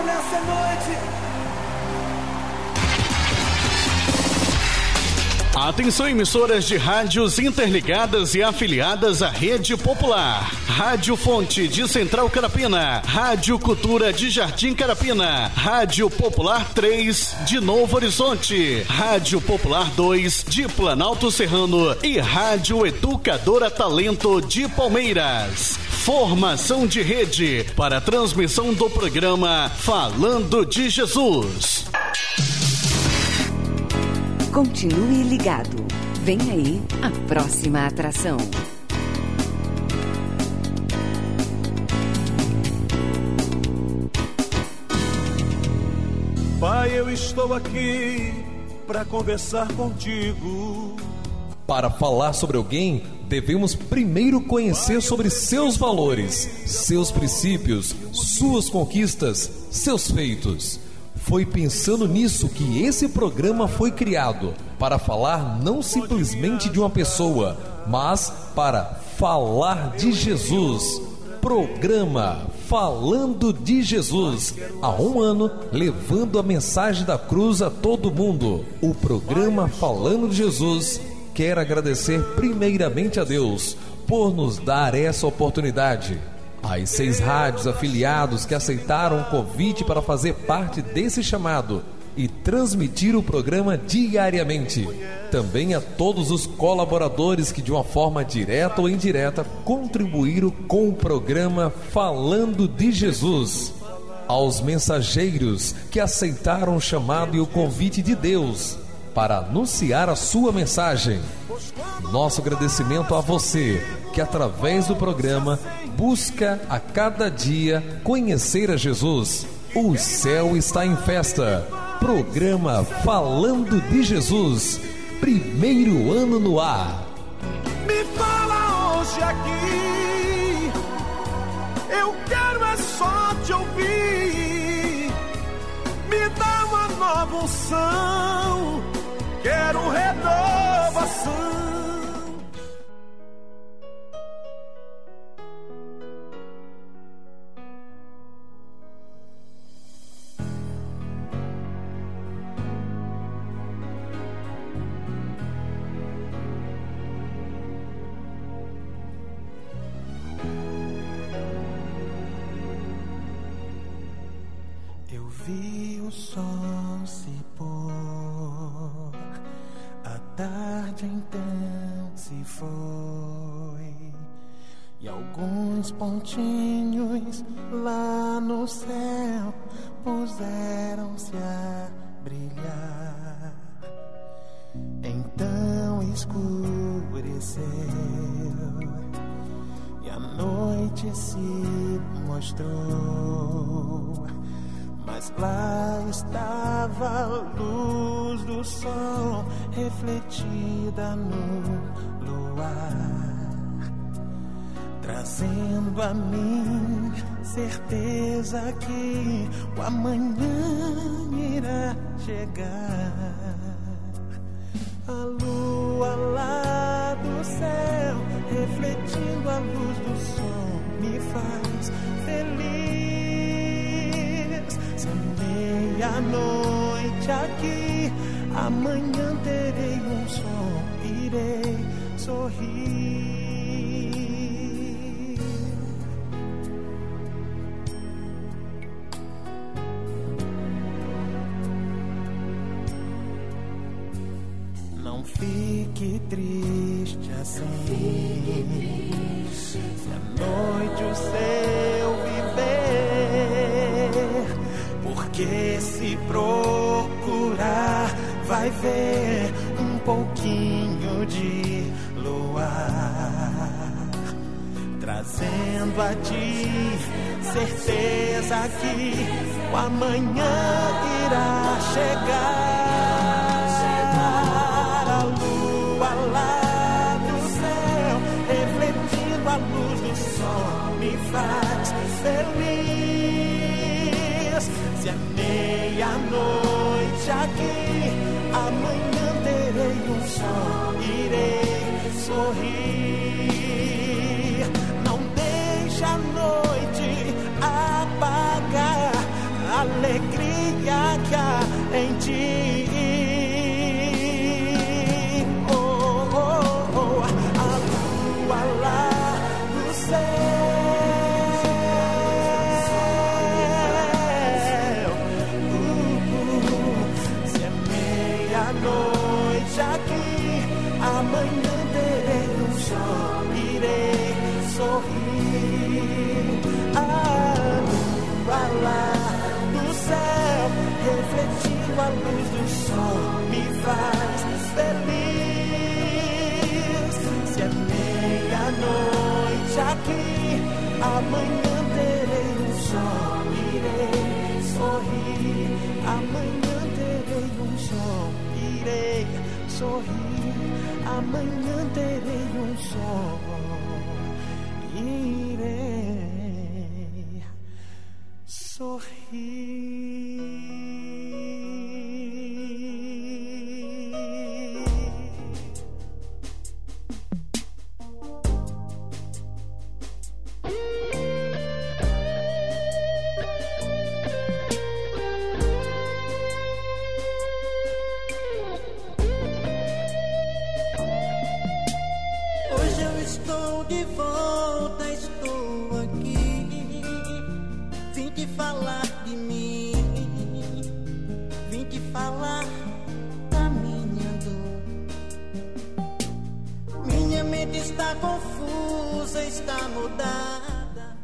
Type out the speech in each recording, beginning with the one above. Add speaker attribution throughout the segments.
Speaker 1: Nessa noite.
Speaker 2: Atenção, emissoras de rádios interligadas e afiliadas à Rede Popular. Rádio Fonte de Central Carapina, Rádio Cultura de Jardim Carapina, Rádio Popular 3 de Novo Horizonte, Rádio Popular 2 de Planalto Serrano e Rádio Educadora Talento de Palmeiras. Formação de rede para a transmissão do programa Falando de Jesus.
Speaker 3: Continue ligado. Vem aí a próxima atração.
Speaker 1: Pai, eu estou aqui para conversar contigo.
Speaker 4: Para falar sobre alguém, devemos primeiro conhecer sobre seus valores, seus princípios, suas conquistas, seus feitos. Foi pensando nisso que esse programa foi criado, para falar não simplesmente de uma pessoa, mas para falar de Jesus. Programa Falando de Jesus, há 1 ano, levando a mensagem da cruz a todo mundo. O programa Falando de Jesus quer agradecer primeiramente a Deus por nos dar essa oportunidade. As 6 rádios afiliados que aceitaram o convite para fazer parte desse chamado e transmitir o programa diariamente. Também a todos os colaboradores que de uma forma direta ou indireta contribuíram com o programa Falando de Jesus. Aos mensageiros que aceitaram o chamado e o convite de Deus para anunciar a sua mensagem. Nosso agradecimento a você que através do programa busca a cada dia conhecer a Jesus. O céu está em festa. Programa Falando de Jesus, 1º ano no ar.
Speaker 1: Me fala hoje aqui, eu quero é só te ouvir. Me dá uma nova unção, quero renovação. Vi o sol se pôr, a tarde então se foi, e alguns pontinhos lá no céu puseram-se a brilhar. Então escureceu e a noite se mostrou. Mas lá estava a luz do sol refletida no luar.
Speaker 5: trazendo a mim certeza que o amanhã irá chegar. A lua lá do céu, refletindo a luz do sol, me faz feliz. Se meia-noite aqui, amanhã terei um som, irei sorrir. Não fique triste assim. Se à noite o seu viver, porque se procurar vai ver um pouquinho de luar, trazendo a ti certeza que o amanhã irá chegar. A lua lá do céu, refletindo a luz do sol, me faz feliz. Se é meia-noite aqui, amanhã terei um sol, irei sorrir. Não deixe a noite apagar a alegria que há em ti. A luz do sol me faz feliz. Se é meia-noite aqui, amanhã terei um sol, irei sorrir. Amanhã terei um sol, irei sorrir. Amanhã terei um sol, irei sorrir. Está confusa, está mudada.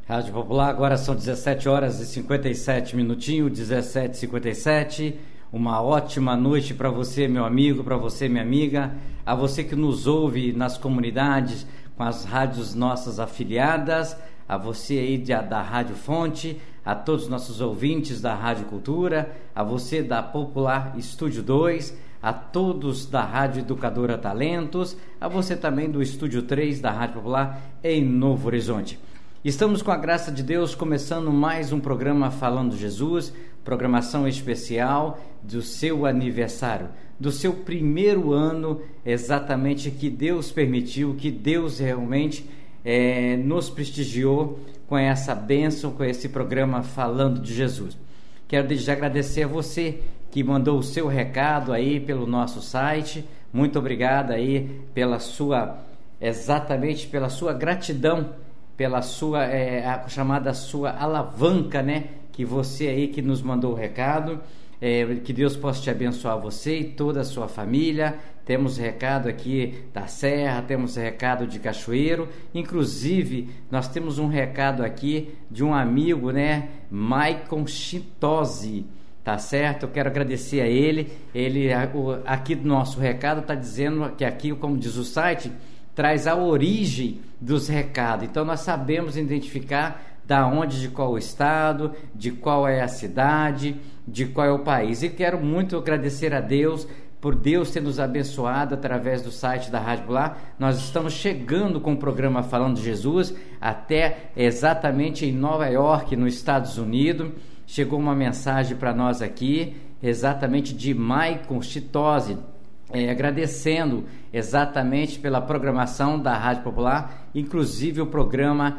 Speaker 6: Rádio Popular, agora são 17 horas e 57 minutinhos, 17h57. Uma ótima noite para você, meu amigo, para você, minha amiga, a você que nos ouve nas comunidades com as rádios nossas afiliadas, a você aí da Rádio Fonte, a todos os nossos ouvintes da Rádio Cultura, a você da Popular Estúdio 2, a todos da Rádio Educadora Talentos, a você também do Estúdio 3 da Rádio Popular em Novo Horizonte. Estamos com a graça de Deus começando mais um programa Falando Jesus, programação especial do seu aniversário, do seu primeiro ano, exatamente, que Deus permitiu, que Deus realmente nos prestigiou com essa bênção, com esse programa Falando de Jesus. Quero desde agradecer a você que mandou o seu recado aí pelo nosso site. Muito obrigado aí pela sua, exatamente pela sua gratidão, pela sua a chamada sua alavanca, né? Que você aí que nos mandou o recado. Que Deus possa te abençoar, você e toda a sua família. Temos recado aqui da Serra, temos recado de Cachoeiro, inclusive nós temos um recado aqui de um amigo, né? Maicon Chintozzi. Tá certo? Eu quero agradecer a ele. Aqui do nosso recado está dizendo que aqui, como diz o site, traz a origem dos recados. Então nós sabemos identificar da onde, de qual estado, de qual é a cidade, de qual é o país. E quero muito agradecer a Deus por Deus ter nos abençoado através do site da Rádio Popular. Nós estamos chegando com o programa Falando de Jesus até exatamente em Nova York, nos Estados Unidos. Chegou uma mensagem para nós aqui, exatamente de Maicon Chitose, agradecendo exatamente pela programação da Rádio Popular, inclusive o programa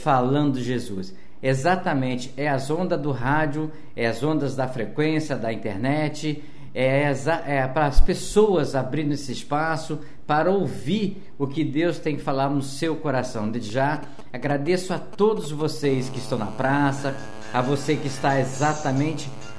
Speaker 6: Falando de Jesus. Exatamente, é as ondas do rádio, é as ondas da frequência, da internet, para as pessoas abrindo esse espaço para ouvir o que Deus tem que falar no seu coração. Desde já, agradeço a todos vocês que estão na praça, a você que está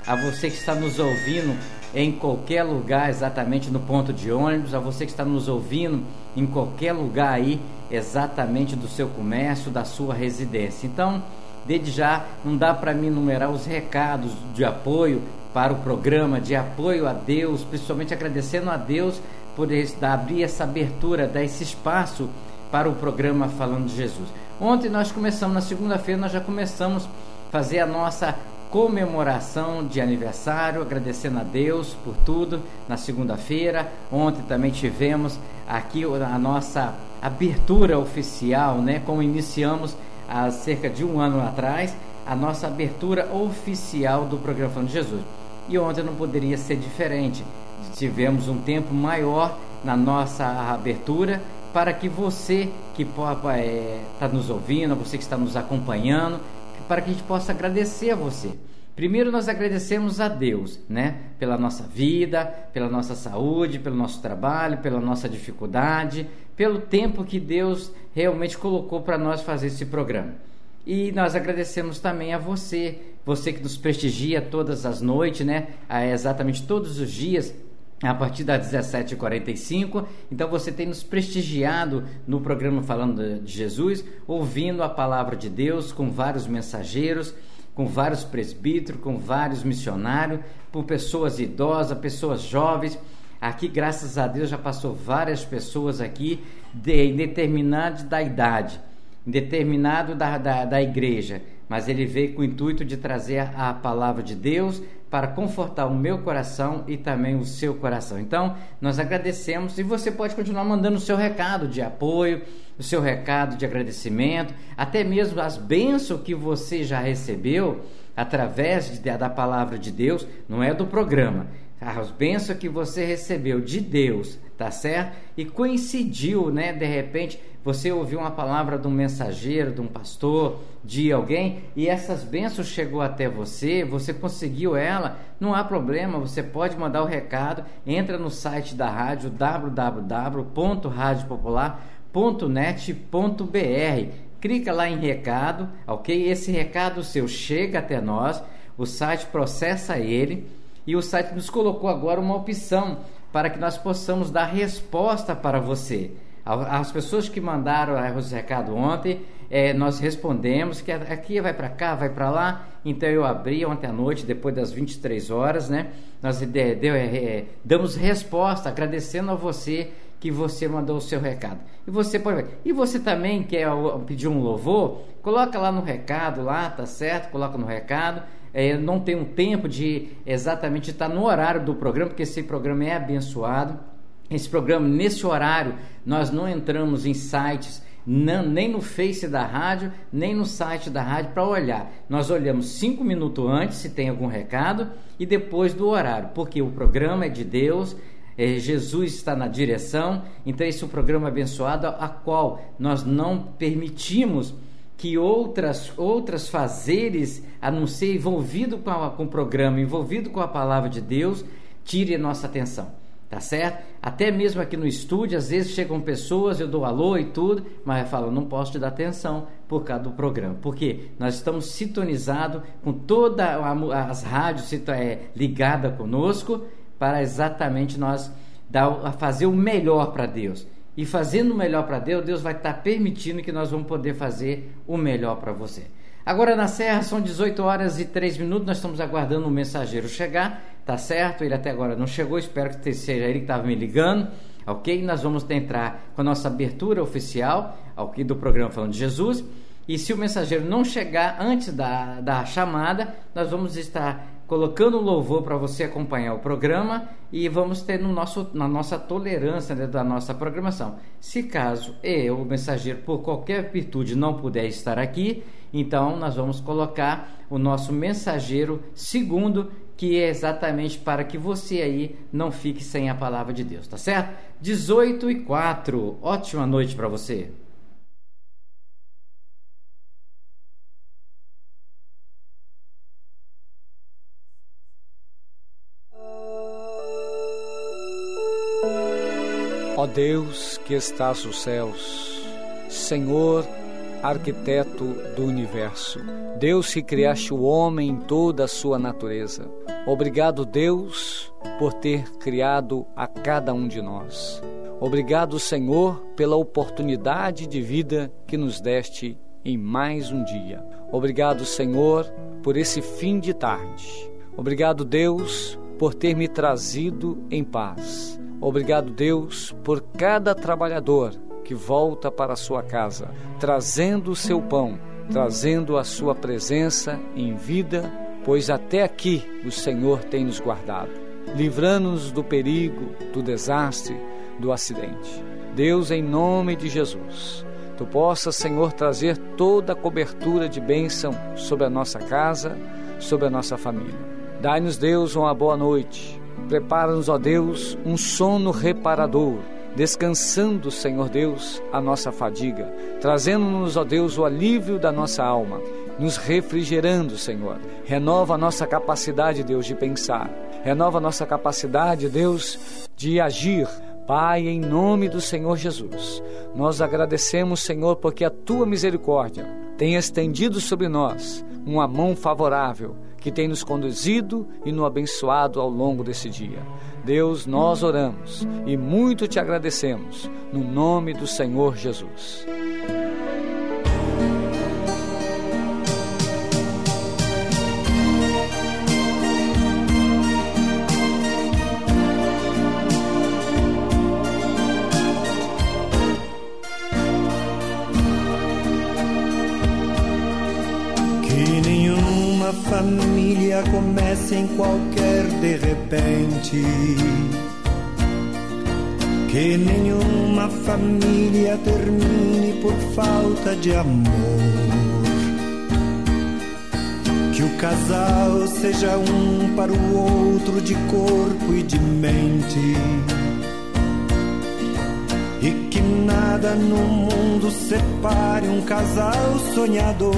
Speaker 6: a você que está nos ouvindo em qualquer lugar, exatamente no ponto de ônibus, a você que está nos ouvindo em qualquer lugar aí, exatamente do seu comércio, da sua residência. Então, desde já, não dá para mim enumerar os recados de apoio para o programa, de apoio a Deus, principalmente agradecendo a Deus por abrir essa abertura, dar esse espaço para o programa Falando de Jesus. Ontem nós começamos, na segunda-feira, nós já começamos a fazer a nossa comemoração de aniversário, agradecendo a Deus por tudo, na segunda-feira. Ontem também tivemos aqui a nossa abertura oficial, né? Como iniciamos há cerca de um ano atrás, a nossa abertura oficial do programa Falando de Jesus. E ontem não poderia ser diferente. Tivemos um tempo maior na nossa abertura para que você que está nos ouvindo, você que está nos acompanhando, para que a gente possa agradecer a você. Primeiro nós agradecemos a Deus, né? Pela nossa vida, pela nossa saúde, pelo nosso trabalho, pela nossa dificuldade, pelo tempo que Deus realmente colocou para nós fazer esse programa. E nós agradecemos também a você que nos prestigia todas as noites, né? Exatamente todos os dias, a partir das 17h45. Então você tem nos prestigiado no programa Falando de Jesus, ouvindo a palavra de Deus com vários mensageiros, com vários presbíteros, com vários missionários, por pessoas idosas, pessoas jovens. Aqui, graças a Deus, já passou várias pessoas aqui em determinado da idade, em determinado da igreja, mas ele veio com o intuito de trazer a palavra de Deus para confortar o meu coração e também o seu coração. Então, nós agradecemos, e você pode continuar mandando o seu recado de apoio, o seu recado de agradecimento, até mesmo as bênçãos que você já recebeu através da palavra de Deus, não é do programa, as bênçãos que você recebeu de Deus, tá certo? E coincidiu, né? De repente, você ouviu uma palavra de um mensageiro, de um pastor, de alguém, e essas bênçãos chegou até você, você conseguiu ela, não há problema, você pode mandar o recado, entra no site da rádio, www.radiopopular.net.br, clica lá em recado, ok? Esse recado seu chega até nós, o site processa ele, e o site nos colocou agora uma opção para que nós possamos dar resposta para você. As pessoas que mandaram os recados ontem, nós respondemos que aqui vai para cá, vai para lá. Então eu abri ontem à noite, depois das 23 horas, né? Nós damos resposta, agradecendo a você que você mandou o seu recado. E você também quer pedir um louvor? Coloca lá no recado, lá, tá certo? Coloca no recado. Não tem um tempo de exatamente estar no horário do programa, porque esse programa é abençoado. Esse programa, nesse horário, nós não entramos em sites, nem no Face da rádio, nem no site da rádio para olhar. Nós olhamos 5 minutos antes, se tem algum recado, e depois do horário, porque o programa é de Deus, Jesus está na direção. Então esse é um programa abençoado, a qual nós não permitimos que outras fazeres, a não ser envolvido com o programa, envolvido com a palavra de Deus, tire a nossa atenção. Tá certo? Até mesmo aqui no estúdio, às vezes chegam pessoas, eu dou alô e tudo, mas eu falo, não posso te dar atenção por causa do programa, porque nós estamos sintonizados com todas as rádios ligadas conosco, para exatamente nós fazer o melhor para Deus. E fazendo o melhor para Deus, Deus vai estar permitindo que nós vamos poder fazer o melhor para você. Agora na Serra são 18h03, nós estamos aguardando o mensageiro chegar, tá certo? Ele até agora não chegou, espero que seja ele que estava me ligando, ok? Nós vamos entrar com a nossa abertura oficial, ok, do programa Falando de Jesus, e se o mensageiro não chegar antes da chamada, nós vamos estar colocando louvor para você acompanhar o programa, e vamos ter na nossa tolerância, né, da nossa programação. Se caso o mensageiro, por qualquer virtude, não puder estar aqui, então nós vamos colocar o nosso mensageiro segundo, que é exatamente para que você aí não fique sem a palavra de Deus, tá certo? 18h04, ótima noite para você.
Speaker 7: Ó Deus que estás nos céus, Senhor, arquiteto do universo, Deus que criaste o homem em toda a sua natureza. Obrigado, Deus, por ter criado a cada um de nós. Obrigado, Senhor, pela oportunidade de vida que nos deste em mais um dia. Obrigado, Senhor, por esse fim de tarde. Obrigado, Deus, por ter me trazido em paz. Obrigado, Deus, por cada trabalhador que volta para a sua casa, trazendo o seu pão, trazendo a sua presença em vida, pois até aqui o Senhor tem nos guardado, livrando-nos do perigo, do desastre, do acidente. Deus, em nome de Jesus, Tu possas, Senhor, trazer toda a cobertura de bênção sobre a nossa casa, sobre a nossa família. Dai-nos, Deus, uma boa noite. Prepara-nos, ó Deus, um sono reparador, descansando, Senhor Deus, a nossa fadiga, trazendo-nos, ó Deus, o alívio da nossa alma, nos refrigerando, Senhor. Renova a nossa capacidade, Deus, de pensar. Renova a nossa capacidade, Deus, de agir. Pai, em nome do Senhor Jesus, nós agradecemos, Senhor, porque a Tua misericórdia tem estendido sobre nós uma mão favorável, que tem nos conduzido e nos abençoado ao longo desse dia. Deus, nós oramos e muito Te agradecemos, no nome do Senhor Jesus.
Speaker 5: Família comece em qualquer de repente, que nenhuma família termine por falta de amor, que o casal seja um para o outro de corpo e de mente, e que nada no mundo separe um casal sonhador.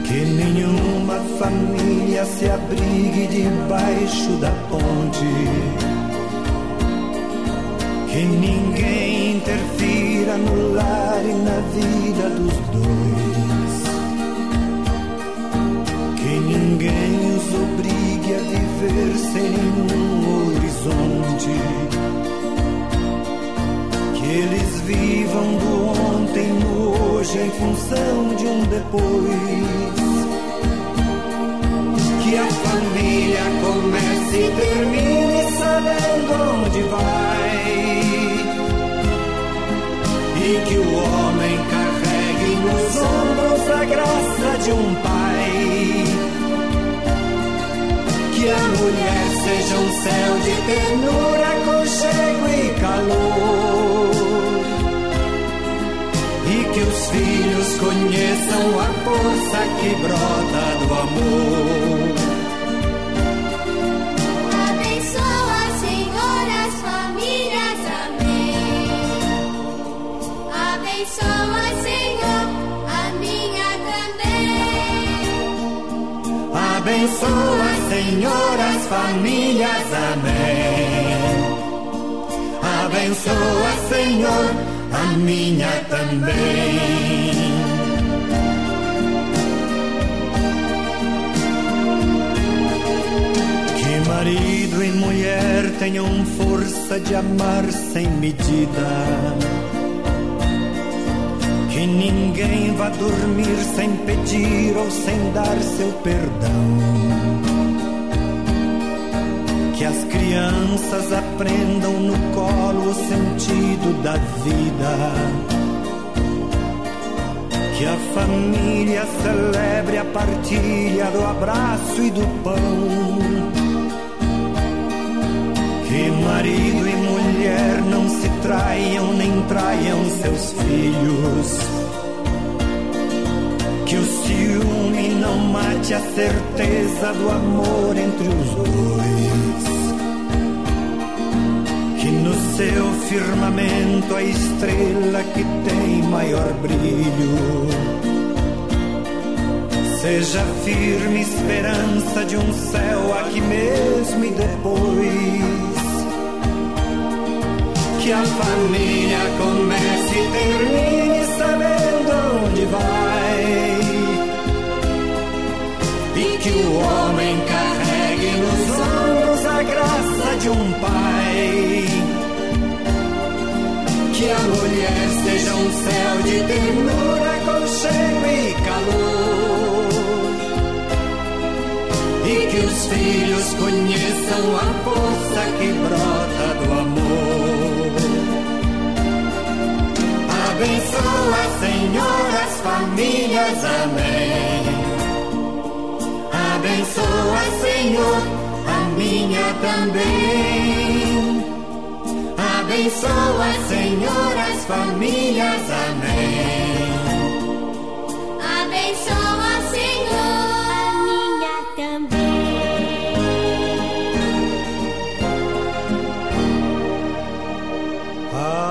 Speaker 5: Que nenhuma família se abrigue debaixo da ponte, que ninguém interfira no lar e na vida dos dois, que ninguém os obrigue a viver sem nenhum horizonte, que eles vivam do ontem no hoje em função de um depois. Que a família comece e termine sabendo onde vai, e que o homem carregue nos ombros a graça de um pai, que a mulher seja um céu de ternura, aconchego e calor, e que os filhos conheçam a força que brota do amor.
Speaker 8: Abençoa, Senhor, as famílias, amém. Abençoa, Senhor, a minha também.
Speaker 5: Abençoa, Senhor, as famílias, amém. Abençoa, Senhor, a minha também. Que marido e mulher tenham força de amar sem medida, que ninguém vá dormir sem pedir ou sem dar seu perdão, que as crianças aprendam no colo o sentido da vida, Que a família celebre a partilha do abraço e do pão. Que marido e mulher não se traiam nem traiam seus filhos. Que o ciúme não mate a certeza do amor entre os dois. Que no seu firmamento a estrela que tem maior brilho seja firme esperança de um céu aqui mesmo e depois. Que a família comece e termine sabendo onde vai. E que o homem carregue nos ombros a graça de um pai. Que a mulher seja um céu de ternura, aconchego e calor. E que os filhos conheçam a força que brota do amor. Abençoa, Senhor, as famílias, amém. Abençoa, Senhor, a minha também. Abençoa, Senhor, as famílias, amém.
Speaker 8: Abençoa, Senhor, a minha também.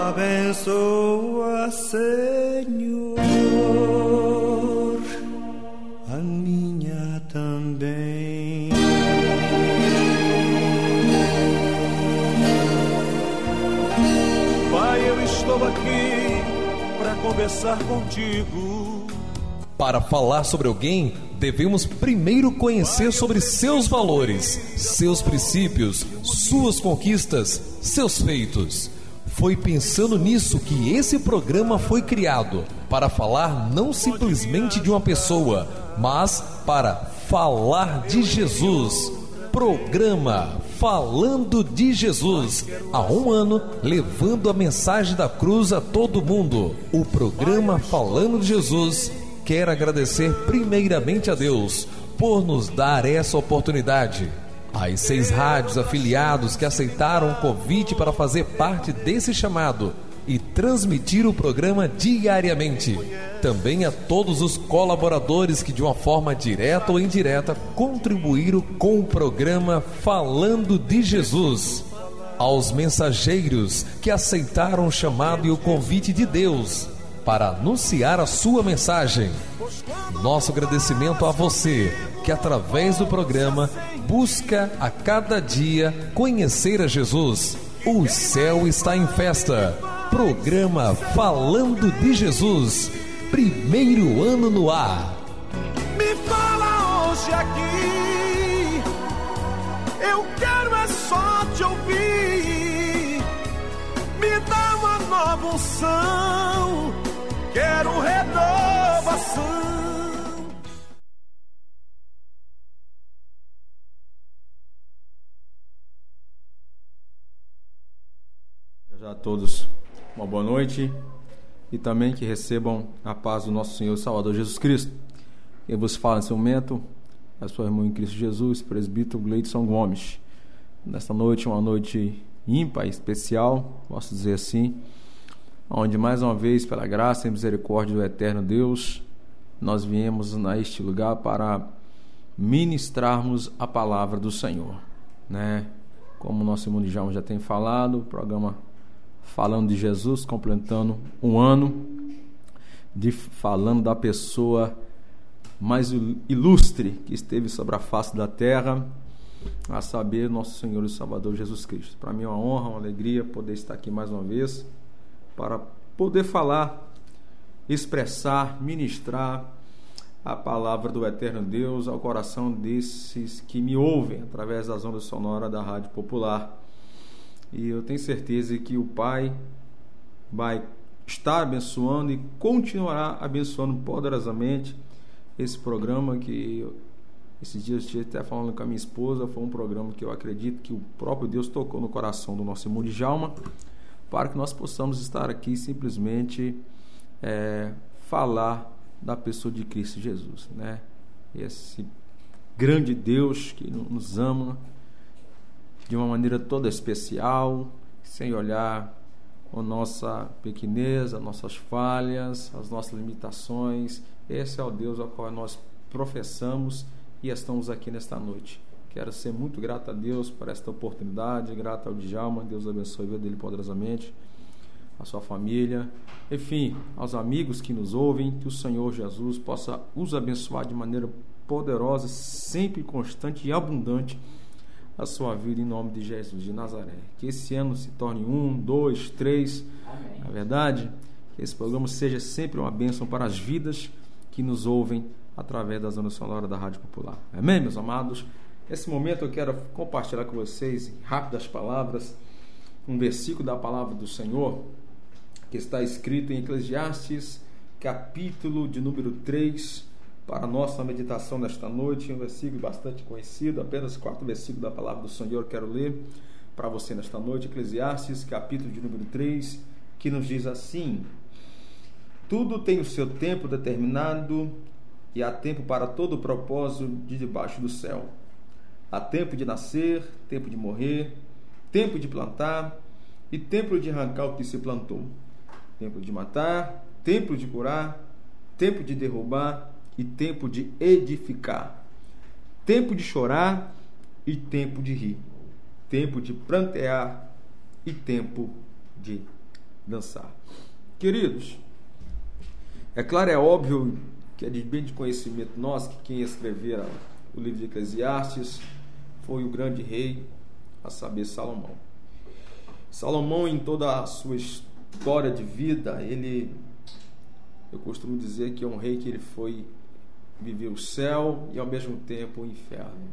Speaker 5: Abençoa, Senhor, a minha também.
Speaker 1: Pai, eu estou aqui para conversar contigo.
Speaker 4: Para falar sobre alguém, devemos primeiro conhecer sobre seus valores, seus princípios, suas conquistas, seus feitos. Foi pensando nisso que esse programa foi criado, para falar não simplesmente de uma pessoa, mas para falar de Jesus. Programa Falando de Jesus. Há um ano, levando a mensagem da cruz a todo mundo. O programa Falando de Jesus quer agradecer primeiramente a Deus por nos dar essa oportunidade. As 6 rádios afiliados que aceitaram o convite para fazer parte desse chamado e transmitir o programa diariamente. Também a todos os colaboradores que de uma forma direta ou indireta contribuíram com o programa Falando de Jesus. Aos mensageiros que aceitaram o chamado e o convite de Deus para anunciar a sua mensagem. Nosso agradecimento a você que através do programa busca a cada dia conhecer a Jesus. O céu está em festa. Programa Falando de Jesus. Primeiro ano no ar.
Speaker 1: Me fala hoje aqui, eu quero é só te ouvir. Me dá uma nova unção, quero renovação.
Speaker 9: A todos uma boa noite e também que recebam a paz do nosso Senhor e Salvador Jesus Cristo. Quem vos fala nesse momento é sua irmã em Cristo Jesus, presbítero Gleidson Gomes. Nesta noite, uma noite ímpar, especial, posso dizer assim, onde mais uma vez, pela graça e misericórdia do eterno Deus, nós viemos a este lugar para ministrarmos a palavra do Senhor, né? Como o nosso irmão Djalma já tem falado, o programa Falando de Jesus, completando um ano falando da pessoa mais ilustre que esteve sobre a face da terra, a saber, nosso Senhor e Salvador Jesus Cristo. Para mim é uma honra, uma alegria poder estar aqui mais uma vez para poder falar, expressar, ministrar a palavra do eterno Deus ao coração desses que me ouvem através das ondas sonoras da Rádio Popular. E eu tenho certeza que o Pai vai estar abençoando e continuará abençoando poderosamente esse programa que esses dias eu estive até falando com a minha esposa. Foi um programa que eu acredito que o próprio Deus tocou no coração do nosso irmão Djalma, para que nós possamos estar aqui simplesmente falar da pessoa de Cristo Jesus, né? Esse grande Deus que nos ama de uma maneira toda especial, sem olhar a nossa pequenez, as nossas falhas, as nossas limitações. Esse é o Deus ao qual nós professamos e estamos aqui nesta noite. Quero ser muito grato a Deus por esta oportunidade, grato ao Djalma, Deus abençoe a vida dele poderosamente, a sua família, enfim, aos amigos que nos ouvem, que o Senhor Jesus possa os abençoar de maneira poderosa, sempre constante e abundante a sua vida, em nome de Jesus de Nazaré. Que esse ano se torne 1, 2, 3, amém. Na verdade, que esse programa seja sempre uma bênção para as vidas que nos ouvem através da zona sonora da Rádio Popular. Amém, meus amados? Nesse momento eu quero compartilhar com vocês, em rápidas palavras, um versículo da palavra do Senhor, que está escrito em Eclesiastes, capítulo de número 3, para a nossa meditação nesta noite, um versículo bastante conhecido, apenas 4 versículos da palavra do Senhor quero ler para você nesta noite. Eclesiastes, capítulo de número 3, que nos diz assim: tudo tem o seu tempo determinado, e há tempo para todo o propósito de debaixo do céu. Há tempo de nascer, tempo de morrer, tempo de plantar e tempo de arrancar o que se plantou, tempo de matar, tempo de curar, tempo de derrubar e tempo de edificar, tempo de chorar e tempo de rir, tempo de prantear e tempo de dançar. Queridos, é claro, é óbvio que é de bem de conhecimento nosso que quem escrevera o livro de Eclesiastes foi o grande rei, a saber, Salomão. Salomão, em toda a sua história de vida, eu costumo dizer que é um rei que ele viveu o céu e ao mesmo tempo o inferno.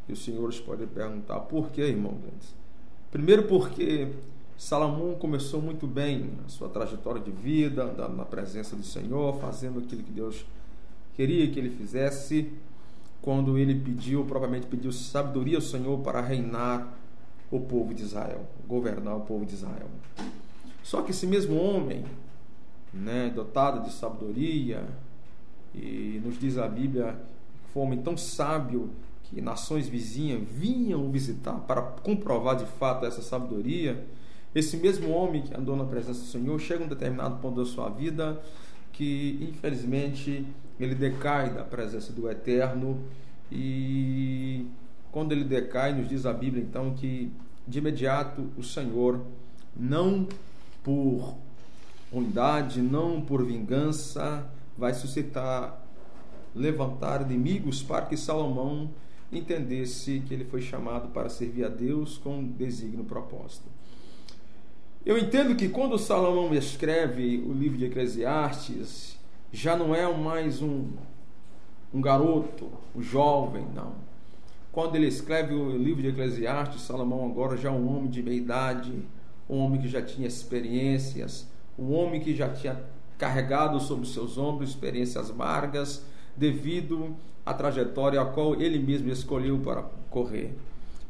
Speaker 9: E os senhores podem perguntar, por que, irmão? Primeiro porque Salomão começou muito bem a sua trajetória de vida, andando na presença do Senhor, fazendo aquilo que Deus queria que ele fizesse, quando ele propriamente pediu sabedoria ao Senhor para reinar o povo de Israel, governar o povo de Israel. Só que esse mesmo homem, dotado de sabedoria, e nos diz a Bíblia, foi um homem tão sábio que nações vizinhas vinham visitar para comprovar de fato essa sabedoria. Esse mesmo homem que andou na presença do Senhor chega a um determinado ponto da sua vida que, infelizmente, ele decai da presença do Eterno, e quando ele decai, nos diz a Bíblia então que de imediato o Senhor, não por ruindade, não por vingança, vai levantar inimigos para que Salomão entendesse que ele foi chamado para servir a Deus com um desígnio propósito. Eu entendo que quando Salomão escreve o livro de Eclesiastes, já não é mais um garoto, um jovem, não. Quando ele escreve o livro de Eclesiastes, Salomão agora já é um homem de meia idade, um homem que já tinha experiências, um homem que já tinha carregado sobre os seus ombros experiências amargas, devido à trajetória a qual ele mesmo escolheu para correr.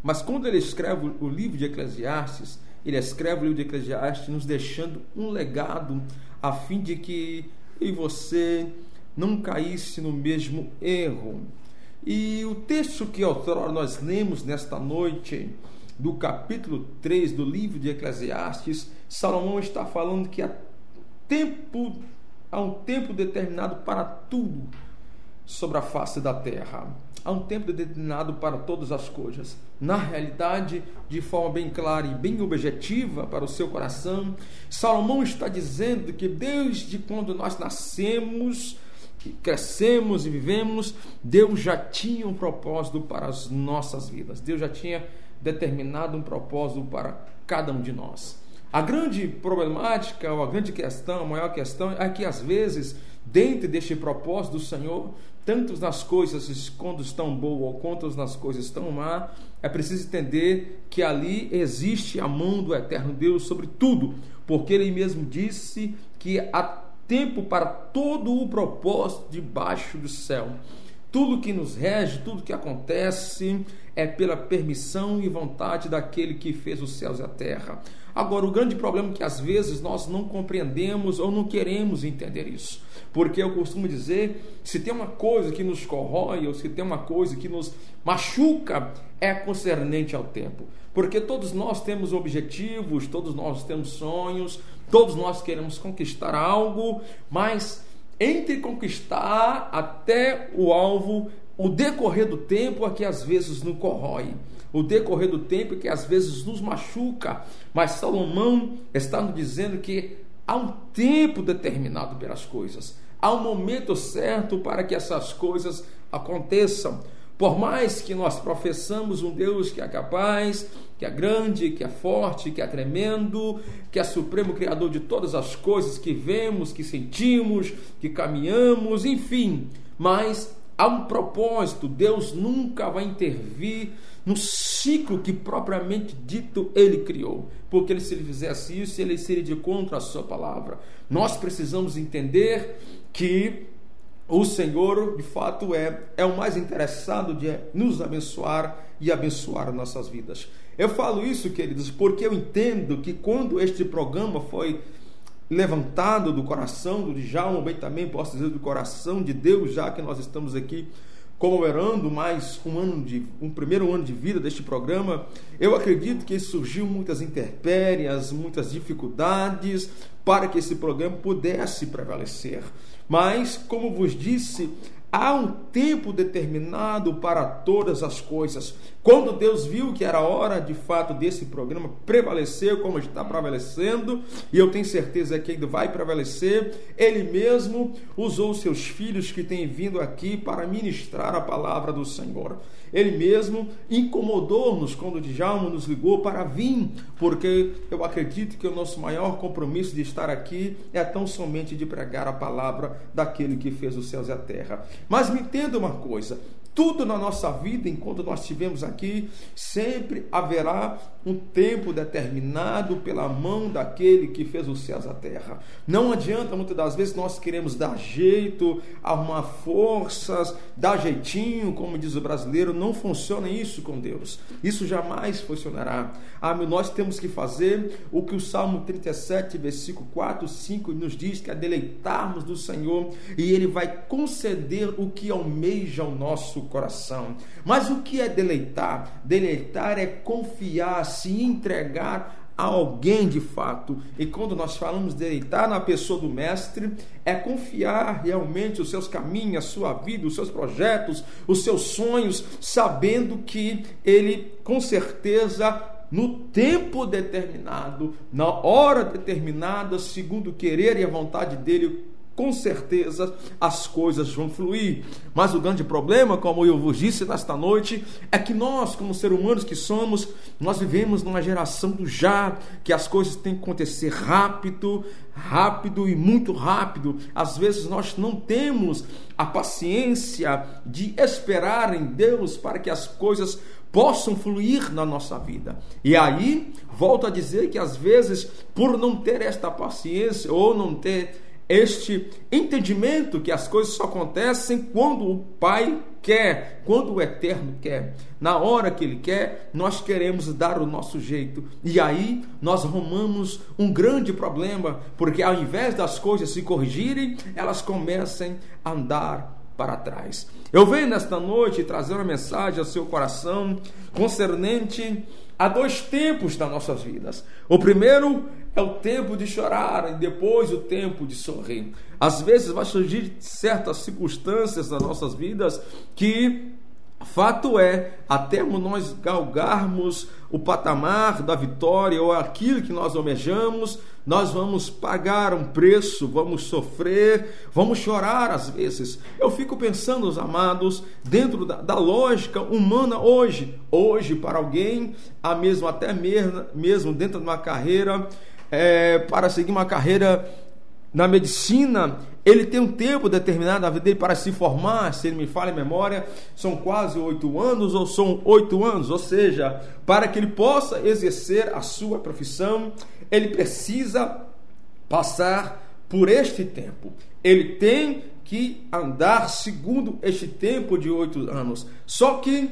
Speaker 9: Mas quando ele escreve o livro de Eclesiastes, ele escreve o livro de Eclesiastes nos deixando um legado, a fim de que eu e você não caísse no mesmo erro. E o texto que outrora nós lemos nesta noite, do capítulo 3 do livro de Eclesiastes, Salomão está falando que há um tempo determinado para tudo sobre a face da terra. Há um tempo determinado para todas as coisas. Na realidade, de forma bem clara e bem objetiva para o seu coração, Salomão está dizendo que desde quando nós nascemos, crescemos e vivemos, Deus já tinha um propósito para as nossas vidas. Deus já tinha determinado um propósito para cada um de nós. A grande problemática, ou a grande questão, a maior questão é que às vezes, dentro deste propósito do Senhor, tanto nas coisas quando estão boas ou quanto nas coisas estão má, é preciso entender que ali existe a mão do eterno Deus sobre tudo, porque Ele mesmo disse que há tempo para todo o propósito debaixo do céu. Tudo que nos rege, tudo que acontece é pela permissão e vontade daquele que fez os céus e a terra. Agora, o grande problema é que às vezes nós não compreendemos ou não queremos entender isso.
Speaker 10: porque eu costumo dizer, se tem uma coisa que nos corrói, ou se tem uma coisa que nos machuca, é concernente ao tempo. Porque todos nós temos objetivos, todos nós temos sonhos, todos nós queremos conquistar algo, mas entre conquistar até o alvo, o decorrer do tempo é que às vezes nos corrói. O decorrer do tempo é que às vezes nos machuca. Mas Salomão está nos dizendo que há um tempo determinado pelas coisas. Há um momento certo para que essas coisas aconteçam. Por mais que nós professamos um Deus que é capaz, que é grande, que é forte, que é tremendo, que é supremo criador de todas as coisas que vemos, que sentimos, que caminhamos, enfim. Mas há um propósito. Deus nunca vai intervir no ciclo que propriamente dito Ele criou, porque se Ele fizesse isso, Ele seria de contra a sua palavra. Nós precisamos entender que o Senhor, de fato, é o mais interessado de nos abençoar e abençoar nossas vidas. Eu falo isso, queridos, porque eu entendo que quando este programa foi levantado do coração do Djalma, bem também posso dizer do coração de Deus, já que nós estamos aqui comemorando mais um primeiro ano de vida deste programa, eu acredito que surgiu muitas intempéries, muitas dificuldades para que esse programa pudesse prevalecer. Mas, como vos disse, há um tempo determinado para todas as coisas. Quando Deus viu que era hora, de fato, desse programa prevalecer como está prevalecendo, e eu tenho certeza que ainda vai prevalecer, Ele mesmo usou os seus filhos que têm vindo aqui para ministrar a palavra do Senhor. Ele mesmo incomodou-nos quando o Djalma nos ligou para vir, porque eu acredito que o nosso maior compromisso de estar aqui é tão somente de pregar a palavra daquele que fez os céus e a terra. Mas me entenda uma coisa, tudo na nossa vida, enquanto nós estivermos aqui, sempre haverá um tempo determinado pela mão daquele que fez os céus e a terra. Não adianta, muitas das vezes, nós queremos dar jeito, arrumar forças, dar jeitinho, como diz o brasileiro. Não funciona isso com Deus. Isso jamais funcionará. Nós temos que fazer o que o Salmo 37, versículo 4, 5 nos diz, que é deleitarmos do Senhor, e Ele vai conceder o que almeja o nosso coração. Mas o que é deleitar? Deleitar é confiar, se entregar a alguém de fato. E quando nós falamos de deleitar na pessoa do Mestre, é confiar realmente os seus caminhos, a sua vida, os seus projetos, os seus sonhos, sabendo que Ele, com certeza, no tempo determinado, na hora determinada, segundo o querer e a vontade dEle, com certeza as coisas vão fluir. Mas o grande problema, como eu vos disse nesta noite, é que nós, como seres humanos que somos, nós vivemos numa geração do já, que as coisas têm que acontecer rápido e muito rápido. Às vezes nós não temos a paciência de esperar em Deus para que as coisas possam fluir na nossa vida. E aí, volto a dizer que às vezes, por não ter esta paciência ou não ter este entendimento que as coisas só acontecem quando o Pai quer, quando o Eterno quer, na hora que Ele quer, nós queremos dar o nosso jeito, e aí nós arrumamos um grande problema, porque ao invés das coisas se corrigirem, elas começam a andar para trás. Eu venho nesta noite trazer uma mensagem ao seu coração concernente a dois tempos das nossas vidas. O primeiro é o tempo de chorar e depois o tempo de sorrir. Às vezes vai surgir certas circunstâncias nas nossas vidas que, fato é, até nós galgarmos o patamar da vitória ou aquilo que nós almejamos, nós vamos pagar um preço, vamos sofrer, vamos chorar às vezes. Eu fico pensando, os amados, dentro da lógica humana hoje para alguém, até mesmo dentro de uma carreira, para seguir uma carreira na medicina, ele tem um tempo determinado na vida dele para se formar. Se ele me falha a memória, são quase 8 anos ou são 8 anos, ou seja, para que ele possa exercer a sua profissão, ele precisa passar por este tempo. Ele tem que andar segundo este tempo de 8 anos. Só que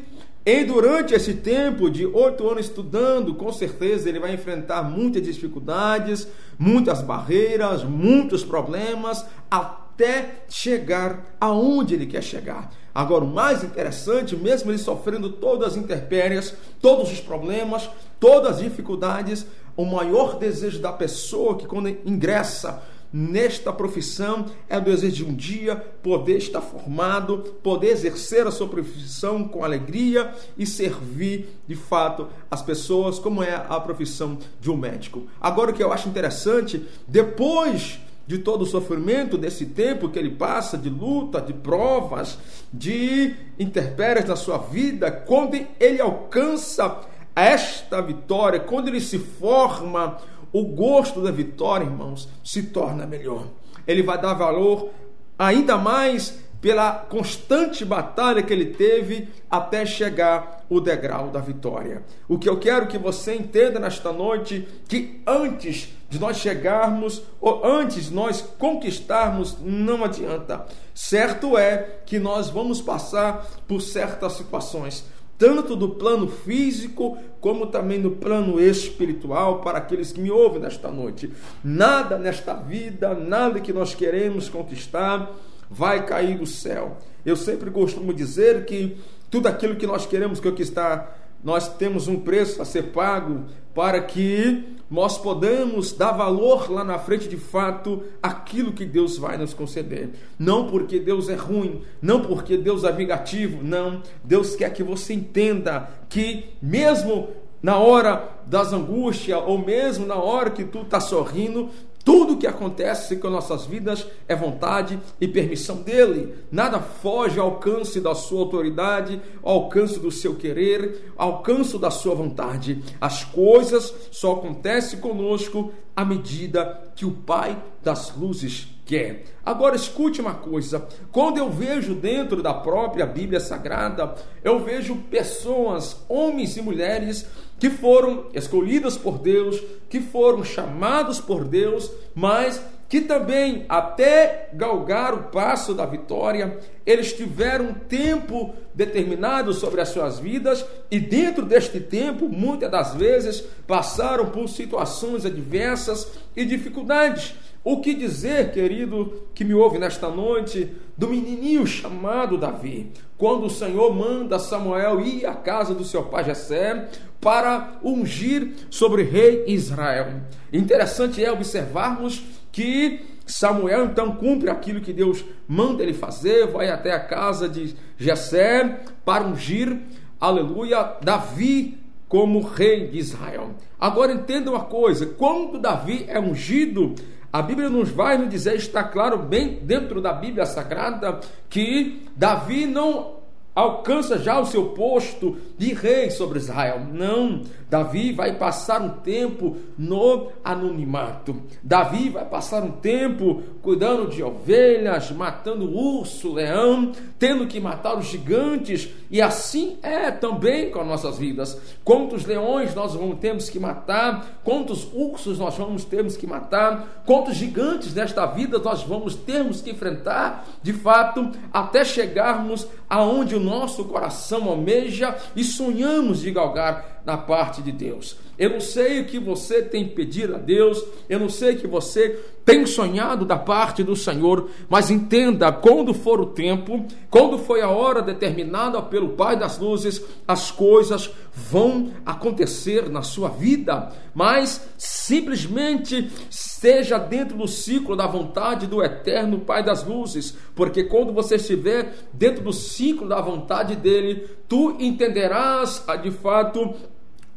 Speaker 10: durante esse tempo de 8 anos estudando, com certeza ele vai enfrentar muitas dificuldades, muitas barreiras, muitos problemas, até até chegar aonde ele quer chegar. Agora, o mais interessante, mesmo ele sofrendo todas as intempéries, todos os problemas, todas as dificuldades, o maior desejo da pessoa que quando ingressa nesta profissão é o desejo de um dia poder estar formado, poder exercer a sua profissão com alegria e servir de fato as pessoas, como é a profissão de um médico. Agora, o que eu acho interessante, depois de todo o sofrimento desse tempo que ele passa, de luta, de provas, de intempéries na sua vida, quando ele alcança esta vitória, quando ele se forma, o gosto da vitória, irmãos, se torna melhor. Ele vai dar valor ainda mais pela constante batalha que ele teve até chegar o degrau da vitória. O que eu quero que você entenda nesta noite, que antes de nós chegarmos, ou antes de nós conquistarmos, não adianta. Certo é que nós vamos passar por certas situações, tanto do plano físico, como também no plano espiritual, para aqueles que me ouvem nesta noite. Nada nesta vida, nada que nós queremos conquistar, vai cair do céu. Eu sempre costumo dizer que tudo aquilo que nós queremos conquistar, nós temos um preço a ser pago para que nós podamos dar valor lá na frente, de fato, aquilo que Deus vai nos conceder. Não porque Deus é ruim, não porque Deus é vingativo, não. Deus quer que você entenda que mesmo na hora das angústias, ou mesmo na hora que tu está sorrindo, tudo que acontece com nossas vidas é vontade e permissão dele. Nada foge ao alcance da sua autoridade, ao alcance do seu querer, ao alcance da sua vontade. As coisas só acontecem conosco à medida que o Pai das luzes quer. Agora escute uma coisa, quando eu vejo dentro da própria Bíblia Sagrada, eu vejo pessoas, homens e mulheres, que foram escolhidas por Deus, que foram chamados por Deus, mas que também até galgar o passo da vitória, eles tiveram um tempo determinado sobre as suas vidas, e dentro deste tempo, muitas das vezes, passaram por situações adversas e dificuldades. O que dizer, querido, que me ouve nesta noite, do menininho chamado Davi, quando o Senhor manda Samuel ir à casa do seu pai Jessé para ungir sobre o rei Israel. Interessante é observarmos que Samuel então cumpre aquilo que Deus manda ele fazer, vai até a casa de Jessé para ungir, aleluia, Davi como rei de Israel. Agora entenda uma coisa, quando Davi é ungido, a Bíblia nos vai nos dizer, está claro bem dentro da Bíblia Sagrada, que Davi não alcança já o seu posto de rei sobre Israel. Não, Davi vai passar um tempo no anonimato. Davi vai passar um tempo cuidando de ovelhas, matando urso, leão, tendo que matar os gigantes, e assim é também com as nossas vidas. Quantos leões nós temos que matar, quantos ursos nós temos que matar, quantos gigantes nesta vida nós termos que enfrentar, de fato, até chegarmos aonde o nosso coração almeja e sonhamos de galgar na parte de Deus. Eu não sei o que você tem pedido a Deus, eu não sei o que você tem sonhado da parte do Senhor, mas entenda, quando for o tempo, quando foi a hora determinada pelo Pai das luzes, as coisas vão acontecer na sua vida, mas simplesmente esteja dentro do ciclo da vontade do eterno Pai das luzes, porque quando você estiver dentro do ciclo da vontade dele, tu entenderás de fato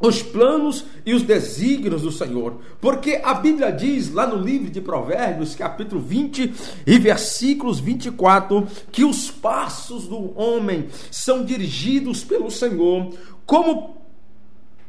Speaker 10: os planos e os desígnios do Senhor, porque a Bíblia diz lá no livro de Provérbios, capítulo 20 e versículos 24, que os passos do homem são dirigidos pelo Senhor. Como,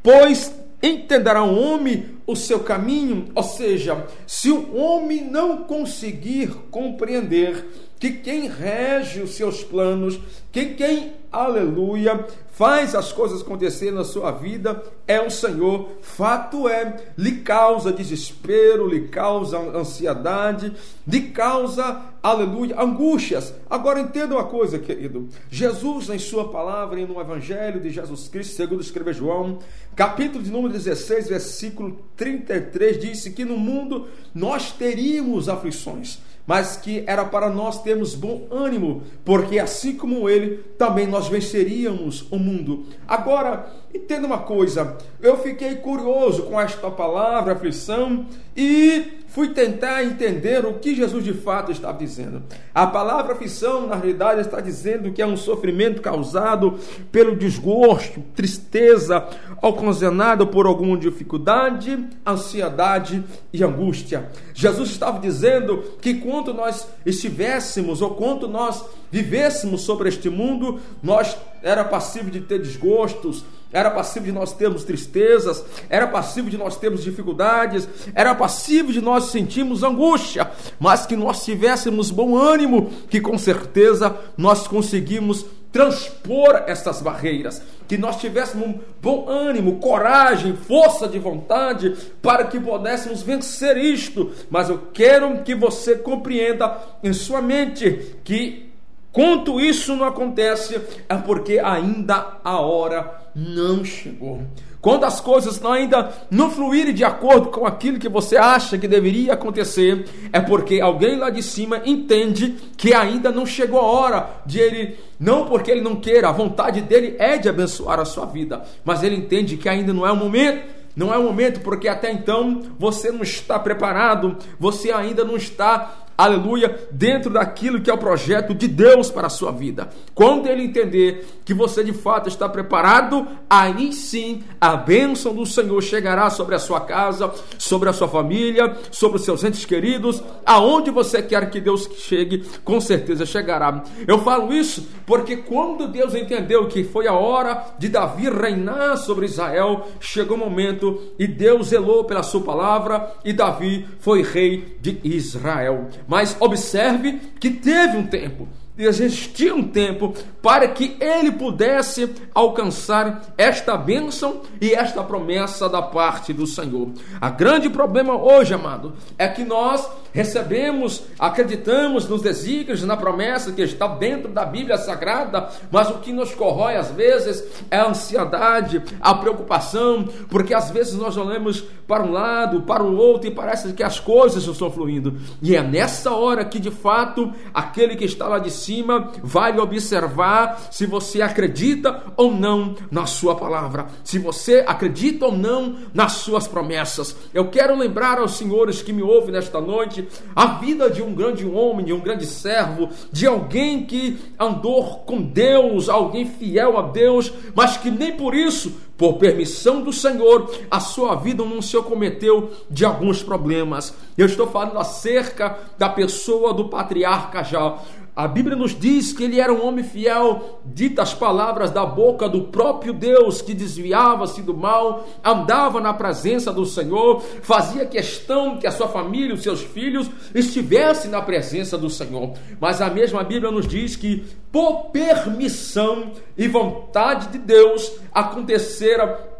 Speaker 10: pois, entenderá um homem o seu caminho? Ou seja, se o homem não conseguir compreender que quem rege os seus planos, que quem, aleluia, faz as coisas acontecerem na sua vida é o Senhor, fato é, lhe causa desespero, lhe causa ansiedade, lhe causa, aleluia, angústias. Agora entenda uma coisa, querido, Jesus em sua palavra e no Evangelho de Jesus Cristo, segundo escreveu João, capítulo de número 16, versículo 33, disse que no mundo nós teríamos aflições, mas que era para nós termos bom ânimo, porque assim como ele, também nós venceríamos o mundo. Agora, entenda uma coisa, eu fiquei curioso com esta palavra, aflição, e fui tentar entender o que Jesus de fato está dizendo. A palavra aflição, na realidade, está dizendo que é um sofrimento causado pelo desgosto, tristeza, ocasionado por alguma dificuldade, ansiedade e angústia. Jesus estava dizendo que quando nós estivéssemos ou quando nós vivêssemos sobre este mundo, nós era passível de ter desgostos, era passível de nós termos tristezas, era passível de nós termos dificuldades, era passível de nós sentirmos angústia, mas que nós tivéssemos bom ânimo, que com certeza nós conseguimos transpor essas barreiras, que nós tivéssemos bom ânimo, coragem, força de vontade, para que pudéssemos vencer isto. Mas eu quero que você compreenda em sua mente que quanto isso não acontece, é porque ainda a hora não chegou. Quando as coisas ainda não fluírem de acordo com aquilo que você acha que deveria acontecer, é porque alguém lá de cima entende que ainda não chegou a hora de ele, não porque ele não queira, a vontade dele é de abençoar a sua vida, mas ele entende que ainda não é o momento. Não é o momento, porque até então você não está preparado, você ainda não está, aleluia, dentro daquilo que é o projeto de Deus para a sua vida. Quando ele entender que você de fato está preparado, aí sim a bênção do Senhor chegará sobre a sua casa, sobre a sua família, sobre os seus entes queridos, aonde você quer que Deus chegue, com certeza chegará. Eu falo isso porque quando Deus entendeu que foi a hora de Davi reinar sobre Israel, chegou o momento e Deus zelou pela sua palavra e Davi foi rei de Israel. Mas observe que teve um tempo, existia um tempo para que ele pudesse alcançar esta bênção e esta promessa da parte do Senhor. O grande problema hoje, amado, é que nós recebemos, acreditamos nos desígnios, na promessa que está dentro da Bíblia Sagrada, mas o que nos corrói às vezes é a ansiedade, a preocupação, porque às vezes nós olhamos para um lado, para o outro e parece que as coisas não estão fluindo. E é nessa hora que de fato aquele que está lá de cima vai observar se você acredita ou não na sua palavra, se você acredita ou não nas suas promessas. Eu quero lembrar aos senhores que me ouvem nesta noite a vida de um grande homem, de um grande servo, de alguém que andou com Deus, alguém fiel a Deus, mas que nem por isso, por permissão do Senhor, a sua vida não se acometeu de alguns problemas. Eu estou falando acerca da pessoa do patriarca Jó. A Bíblia nos diz que ele era um homem fiel, dita as palavras da boca do próprio Deus, que desviava-se do mal, andava na presença do Senhor, fazia questão que a sua família, os seus filhos, estivessem na presença do Senhor. Mas a mesma Bíblia nos diz que, por permissão e vontade de Deus, aconteceram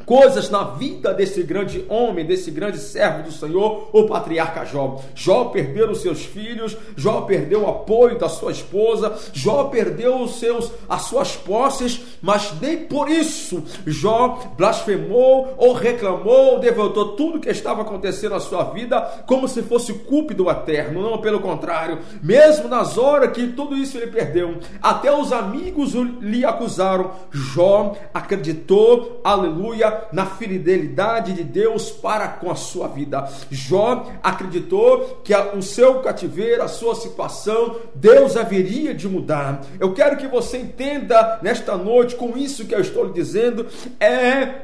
Speaker 10: coisas na vida desse grande homem, desse grande servo do Senhor, o patriarca Jó. Jó perdeu os seus filhos, Jó perdeu o apoio da sua esposa, Jó perdeu as suas posses, mas nem por isso Jó blasfemou ou reclamou, devotou tudo que estava acontecendo na sua vida como se fosse culpa do eterno. Não, pelo contrário, mesmo nas horas que tudo isso ele perdeu, até os amigos lhe acusaram, Jó acreditou, aleluia, na fidelidade de Deus para com a sua vida. Jó acreditou que o seu cativeiro, a sua situação, Deus haveria de mudar. Eu quero que você entenda nesta noite, com isso que eu estou lhe dizendo, é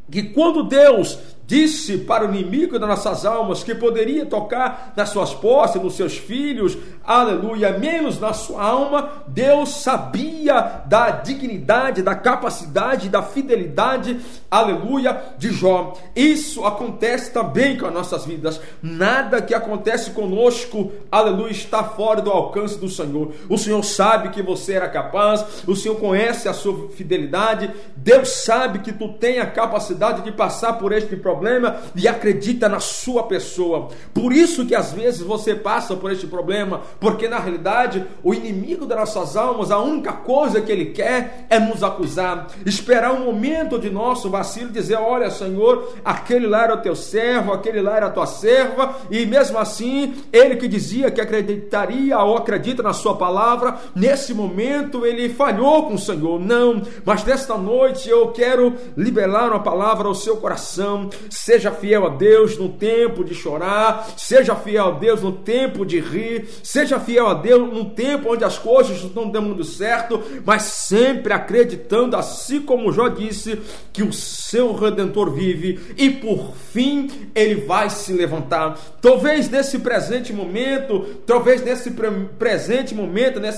Speaker 10: que quando Deus disse para o inimigo das nossas almas que poderia tocar nas suas posses, nos seus filhos, aleluia, menos na sua alma, Deus sabia da dignidade, da capacidade, da fidelidade, aleluia, de Jó. Isso acontece também com as nossas vidas. Nada que acontece conosco, aleluia, está fora do alcance do Senhor. O Senhor sabe que você era capaz, o Senhor conhece a sua fidelidade, Deus sabe que tu tem a capacidade de passar por este problema problema e acredita na sua pessoa. Por isso que às vezes você passa por este problema, porque na realidade o inimigo das nossas almas, a única coisa que ele quer é nos acusar, esperar um momento de nosso vacilo e dizer: olha, Senhor, aquele lá era o teu servo, aquele lá era a tua serva, e mesmo assim, ele que dizia que acreditaria ou acredita na sua palavra, nesse momento ele falhou com o Senhor. Não, mas nesta noite eu quero liberar uma palavra ao seu coração. Seja fiel a Deus no tempo de chorar, seja fiel a Deus no tempo de rir, seja fiel a Deus no tempo onde as coisas não estão dando certo, mas sempre acreditando, assim como Jó disse, que o seu Redentor vive e por fim ele vai se levantar. Talvez nesse presente momento, nesse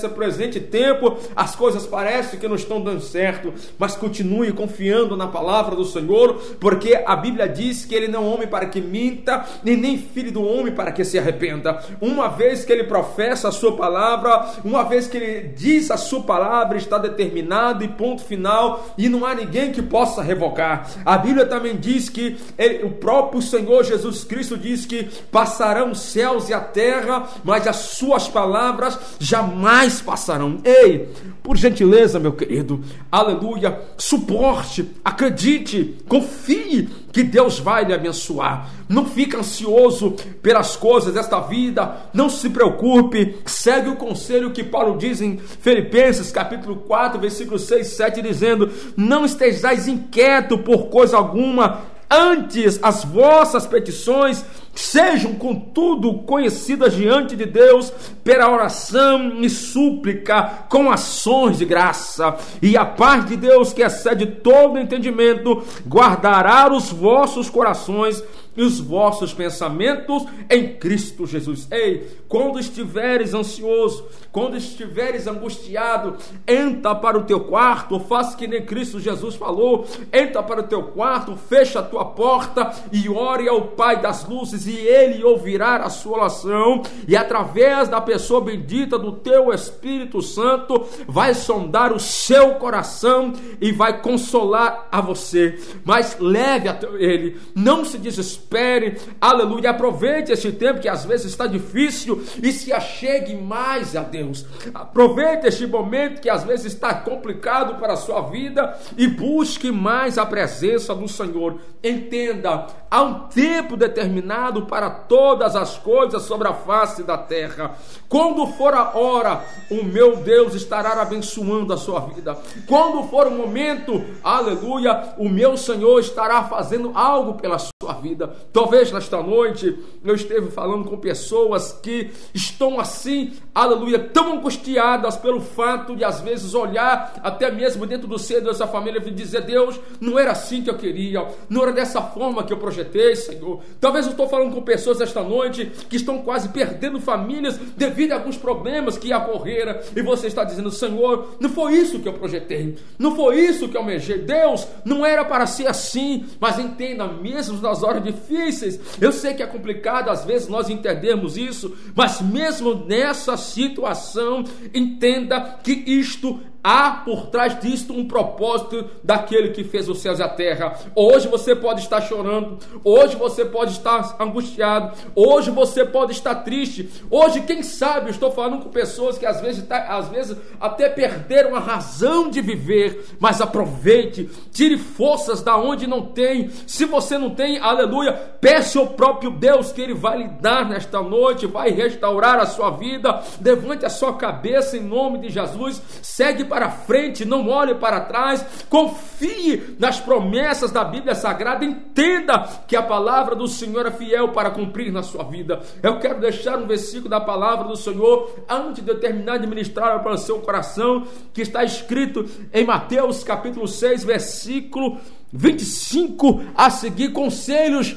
Speaker 10: presente tempo, as coisas parecem que não estão dando certo, mas continue confiando na palavra do Senhor, porque a Bíblia diz que ele não é homem para que minta, nem filho do homem para que se arrependa. Uma vez que ele professa a sua palavra, uma vez que ele diz a sua palavra, está determinado e ponto final, e não há ninguém que possa revogar. A Bíblia também diz que o próprio Senhor Jesus Cristo diz que passarão os céus e a terra, mas as suas palavras jamais passarão. Ei, por gentileza, meu querido, aleluia, suporte, acredite, confie que Deus vai lhe abençoar. Não fique ansioso pelas coisas desta vida, não se preocupe, segue o conselho que Paulo diz em Filipenses capítulo 4, versículo 6 e 7, dizendo: não estejais inquieto por coisa alguma, antes as vossas petições sejam contudo conhecidas diante de Deus pela oração e súplica com ações de graça, e a paz de Deus, que excede todo entendimento, guardará os vossos corações e os vossos pensamentos em Cristo Jesus. Ei, quando estiveres ansioso, quando estiveres angustiado, entra para o teu quarto, faça que nem Cristo Jesus falou, entra para o teu quarto, fecha a tua porta e ore ao Pai das luzes, e Ele ouvirá a sua oração, e através da pessoa bendita do teu Espírito Santo, vai sondar o seu coração e vai consolar a você. Mas leve até Ele, não se desespere, aleluia, aproveite este tempo que às vezes está difícil e se achegue mais a Deus. Aproveite este momento que às vezes está complicado para a sua vida e busque mais a presença do Senhor. Entenda, há um tempo determinado para todas as coisas sobre a face da terra. Quando for a hora, o meu Deus estará abençoando a sua vida. Quando for o momento, aleluia, o meu Senhor estará fazendo algo pela sua vida. Talvez nesta noite eu esteve falando com pessoas que estão assim, aleluia, tão angustiadas pelo fato de às vezes olhar até mesmo dentro do seio dessa família e dizer: Deus, não era assim que eu queria, não era dessa forma que eu projetei, Senhor. Talvez eu estou falando com pessoas esta noite que estão quase perdendo famílias devido a alguns problemas que ocorreram, e você está dizendo: Senhor, não foi isso que eu projetei, não foi isso que eu almejei. Deus, não era para ser assim. Mas entenda, mesmo nas horas difíceis, eu sei que é complicado às vezes nós entendermos isso, mas mesmo nessa situação, entenda que isto há por trás disto um propósito daquele que fez os céus e a terra. Hoje você pode estar chorando, hoje você pode estar angustiado, hoje você pode estar triste, hoje, quem sabe, eu estou falando com pessoas que às vezes até perderam a razão de viver. Mas aproveite, tire forças da onde não tem. Se você não tem, aleluia, peça ao próprio Deus que Ele vai lhe dar nesta noite, vai restaurar a sua vida. Levante a sua cabeça em nome de Jesus, segue para frente, não olhe para trás, confie nas promessas da Bíblia Sagrada, entenda que a palavra do Senhor é fiel para cumprir na sua vida. Eu quero deixar um versículo da palavra do Senhor antes de eu terminar de ministrar para o seu coração, que está escrito em Mateus capítulo 6, versículo 25 a seguir, conselhos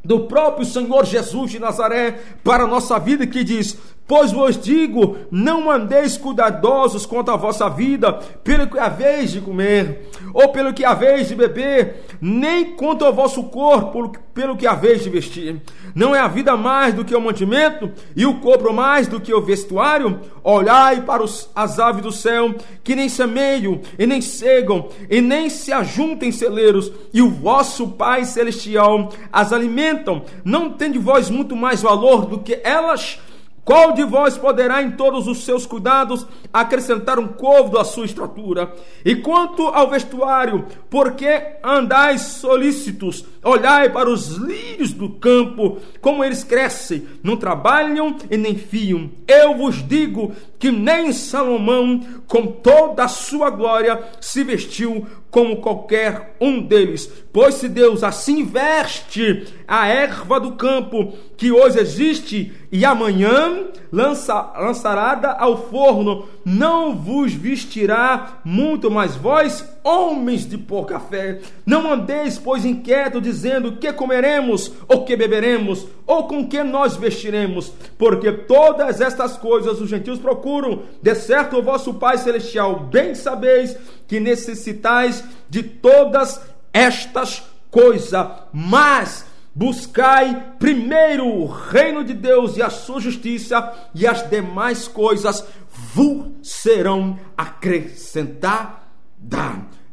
Speaker 10: do próprio Senhor Jesus de Nazaré para a nossa vida, que diz: Pois vos digo, não andeis cuidadosos quanto à vossa vida, pelo que haveis de comer, ou pelo que haveis de beber, nem quanto ao vosso corpo, pelo que haveis de vestir. Não é a vida mais do que o mantimento, e o corpo mais do que o vestuário? Olhai para as aves do céu, que nem semeiam, e nem cegam, e nem se ajuntam em celeiros, e o vosso Pai Celestial as alimentam. Não tende vós muito mais valor do que elas? Qual de vós poderá em todos os seus cuidados acrescentar um côvado à sua estatura? E quanto ao vestuário, por que andais solícitos? Olhai para os lírios do campo, como eles crescem, não trabalham e nem fiam. Eu vos digo que nem Salomão, com toda a sua glória, se vestiu como qualquer um deles. Pois se Deus assim veste a erva do campo, que hoje existe e amanhã lançará ao forno, não vos vestirá muito mais vós, homens de pouca fé? Não andeis, pois, inquieto, dizendo: que comeremos, ou que beberemos, ou com que nós vestiremos? Porque todas estas coisas os gentios procuram. De certo, o vosso Pai Celestial bem sabeis que necessitais de todas estas coisas. Mas buscai primeiro o reino de Deus e a sua justiça, e as demais coisas vos serão acrescentadas.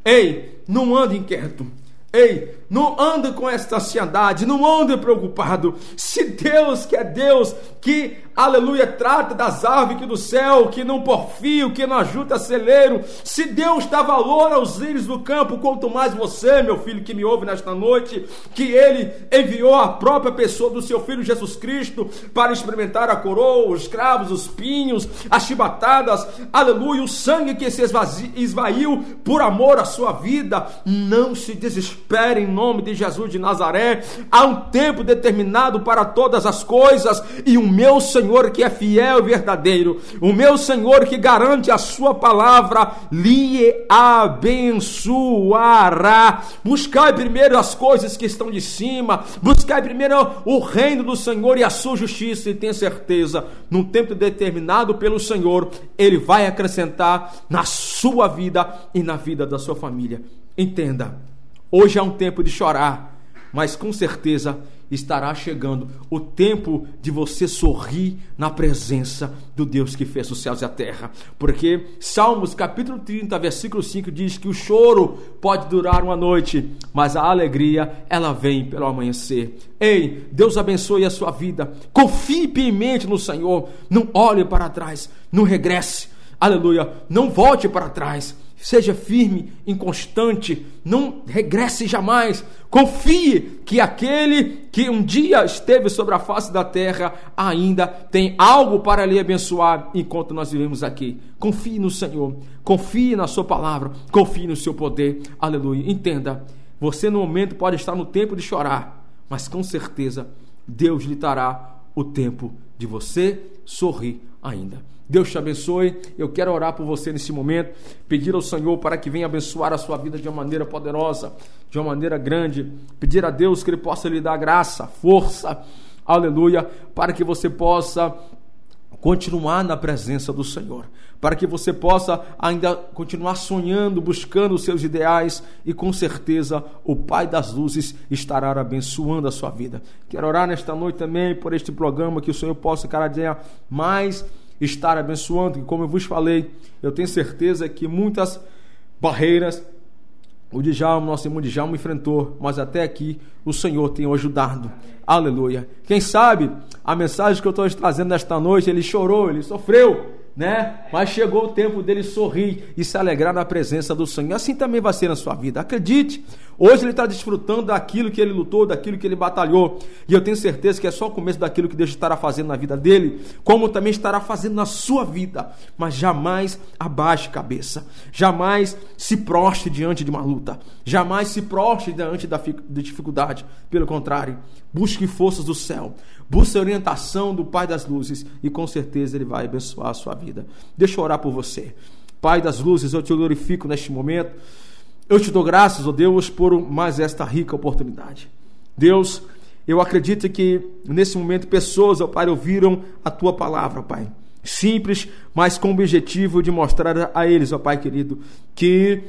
Speaker 10: Ei, não ande inquieto. Ei, não ande com esta ansiedade, não ande preocupado. Se Deus, que é Deus, que, aleluia, trata das aves aqui do céu, que não porfia, que não ajuda celeiro, se Deus dá valor aos lírios do campo, quanto mais você, meu filho, que me ouve nesta noite, que Ele enviou a própria pessoa do seu Filho Jesus Cristo para experimentar a coroa, os cravos, os pinhos, as chibatadas, aleluia, o sangue que se esvaiu por amor à sua vida. Não se desespere em nome de Jesus de Nazaré. Há um tempo determinado para todas as coisas, e o meu Senhor, que é fiel e verdadeiro, o meu Senhor, que garante a sua palavra, lhe abençoará. Buscai primeiro as coisas que estão de cima, buscai primeiro o reino do Senhor e a sua justiça, e tenha certeza, num tempo determinado pelo Senhor, Ele vai acrescentar na sua vida e na vida da sua família. Entenda, hoje é um tempo de chorar, mas com certeza estará chegando o tempo de você sorrir na presença do Deus que fez os céus e a terra. Porque Salmos capítulo 30, versículo 5 diz que o choro pode durar uma noite, mas a alegria, ela vem pelo amanhecer. Ei, Deus abençoe a sua vida. Confie piamente no Senhor. Não olhe para trás, não regresse. Aleluia, não volte para trás. Seja firme, inconstante, não regresse jamais. Confie que aquele que um dia esteve sobre a face da terra ainda tem algo para lhe abençoar enquanto nós vivemos aqui. Confie no Senhor, confie na sua palavra, confie no seu poder. Aleluia. Entenda, você no momento pode estar no tempo de chorar, mas com certeza Deus lhe dará o tempo de você sorrir ainda. Deus te abençoe. Eu quero orar por você nesse momento, pedir ao Senhor para que venha abençoar a sua vida de uma maneira poderosa, de uma maneira grande. Pedir a Deus que Ele possa lhe dar graça, força, aleluia, para que você possa continuar na presença do Senhor, para que você possa ainda continuar sonhando, buscando os seus ideais, e com certeza o Pai das Luzes estará abençoando a sua vida. Quero orar nesta noite também por este programa, que o Senhor possa cada dia mais estar abençoando, que, como eu vos falei, eu tenho certeza que muitas barreiras o Djalma, nosso irmão Djalma, enfrentou, mas até aqui o Senhor tem o ajudado. Aleluia. Quem sabe a mensagem que eu estou trazendo nesta noite, ele chorou, ele sofreu, né? Mas chegou o tempo dele sorrir e se alegrar na presença do Senhor. Assim também vai ser na sua vida. Acredite, hoje ele está desfrutando daquilo que ele lutou, daquilo que ele batalhou, e eu tenho certeza que é só o começo daquilo que Deus estará fazendo na vida dele, como também estará fazendo na sua vida. Mas jamais abaixe a cabeça, jamais se prostre diante de uma luta, jamais se prostre diante da dificuldade. Pelo contrário, busque forças do céu, busque a orientação do Pai das Luzes, e com certeza Ele vai abençoar a sua vida. Deixa eu orar por você. Pai das Luzes, eu te glorifico neste momento. Eu te dou graças, ó Deus, por mais esta rica oportunidade. Deus, eu acredito que nesse momento pessoas, ó Pai, ouviram a Tua palavra, Pai. Simples, mas com o objetivo de mostrar a eles, ó Pai querido, que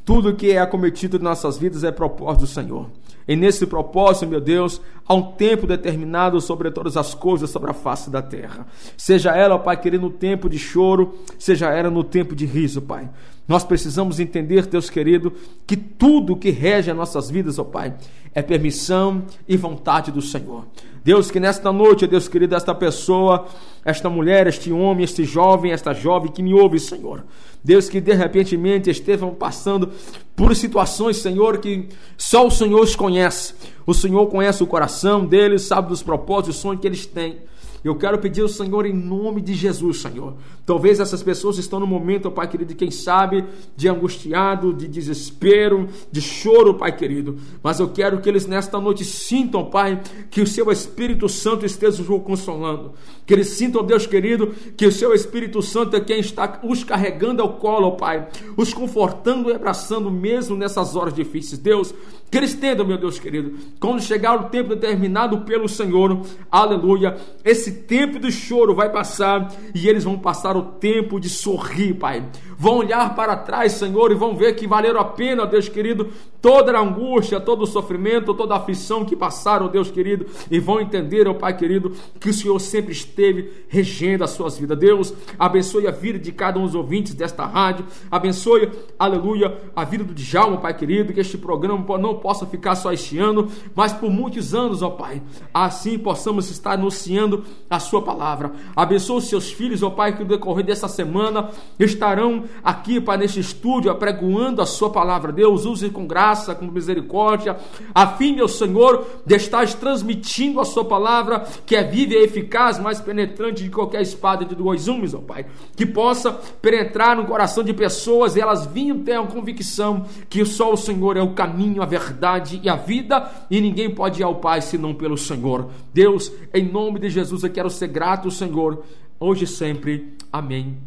Speaker 10: tudo que é acometido em nossas vidas é propósito do Senhor. E nesse propósito, meu Deus, há um tempo determinado sobre todas as coisas sobre a face da terra. Seja ela, ó Pai querido, no tempo de choro, seja ela no tempo de riso, Pai. Nós precisamos entender, Deus querido, que tudo que rege as nossas vidas, ó Pai, é permissão e vontade do Senhor. Deus, que nesta noite, Deus querido, esta pessoa, esta mulher, este homem, este jovem, esta jovem que me ouve, Senhor. Deus, que de repentemente estejam passando por situações, Senhor, que só o Senhor os conhece. O Senhor conhece o coração deles, sabe dos propósitos e sonhos que eles têm. Eu quero pedir ao Senhor em nome de Jesus, Senhor. Talvez essas pessoas estão no momento, Pai querido, quem sabe, de angustiado, de desespero, de choro, Pai querido. Mas eu quero que eles nesta noite sintam, Pai, que o Seu Espírito Santo esteja os consolando. Que eles sintam, Deus querido, que o Seu Espírito Santo é quem está os carregando ao colo, Pai. Os confortando e abraçando mesmo nessas horas difíceis. Deus, que eles entendam, meu Deus querido, quando chegar o tempo determinado pelo Senhor, aleluia, esse tempo de choro vai passar e eles vão passar o tempo de sorrir, Pai. Vão olhar para trás, Senhor, e vão ver que valeram a pena, Deus querido, toda a angústia, todo o sofrimento, toda a aflição que passaram, Deus querido, e vão entender, ó Pai querido, que o Senhor sempre esteve regendo as suas vidas. Deus, abençoe a vida de cada um dos ouvintes desta rádio, abençoe, aleluia, a vida do Djalma, Pai querido, que este programa não possa ficar só este ano, mas por muitos anos, ó Pai, assim possamos estar anunciando a Sua palavra. Abençoe os Seus filhos, ó Pai, que no decorrer dessa semana estarão aqui, Pai, neste estúdio, apregoando a Sua palavra. Deus, use com graça, com misericórdia, a fim, meu Senhor, de estar transmitindo a Sua palavra, que é viva e eficaz, mais penetrante de qualquer espada de dois gumes, ó Pai, que possa penetrar no coração de pessoas e elas vinham ter a convicção que só o Senhor é o caminho, a verdade e a vida, e ninguém pode ir ao Pai senão pelo Senhor. Deus, em nome de Jesus, eu quero ser grato, Senhor, hoje e sempre. Amém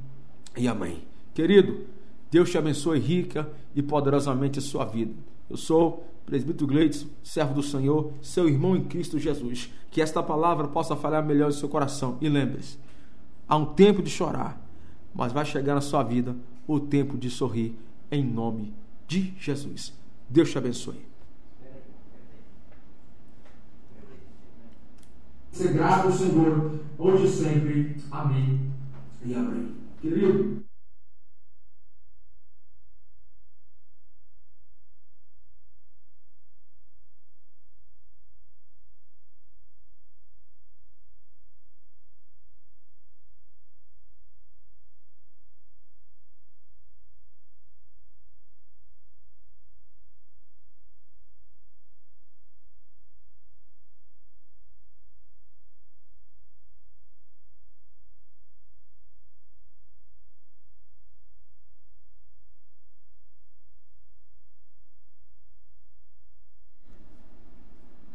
Speaker 10: e amém. Querido, Deus te abençoe rica e poderosamente a sua vida. Eu sou presbítero Gleidson, servo do Senhor, seu irmão em Cristo Jesus. Que esta palavra possa falar melhor no seu coração. E lembre-se, há um tempo de chorar, mas vai chegar na sua vida o tempo de sorrir, em nome de Jesus. Deus te abençoe. Ser grato ao Senhor, hoje e sempre. Amém e amém. Querido,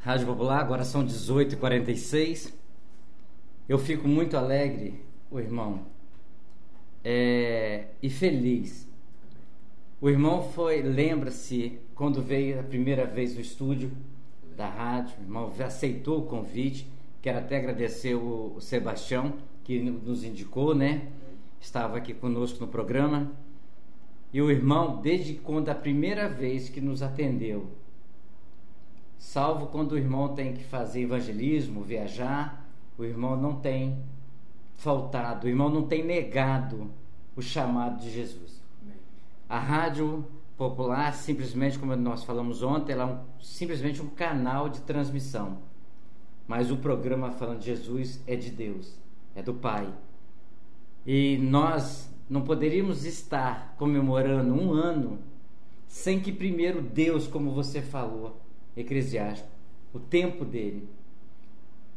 Speaker 6: Rádio Popular, agora são 18h46. Eu fico muito alegre, o irmão, e feliz. O irmão lembra-se, quando veio a primeira vez no estúdio da rádio, o irmão aceitou o convite. Quero até agradecer o Sebastião, que nos indicou, né? Estava aqui conosco no programa. E o irmão, desde quando a primeira vez que nos atendeu, salvo quando o irmão tem que fazer evangelismo, viajar, o irmão não tem faltado, o irmão não tem negado o chamado de Jesus. A Rádio Popular, simplesmente, como nós falamos ontem, ela é simplesmente um canal de transmissão. Mas o programa Falando de Jesus é de Deus, é do Pai. E nós não poderíamos estar comemorando um ano sem que primeiro Deus, como você falou, Eclesiástico, o tempo dele.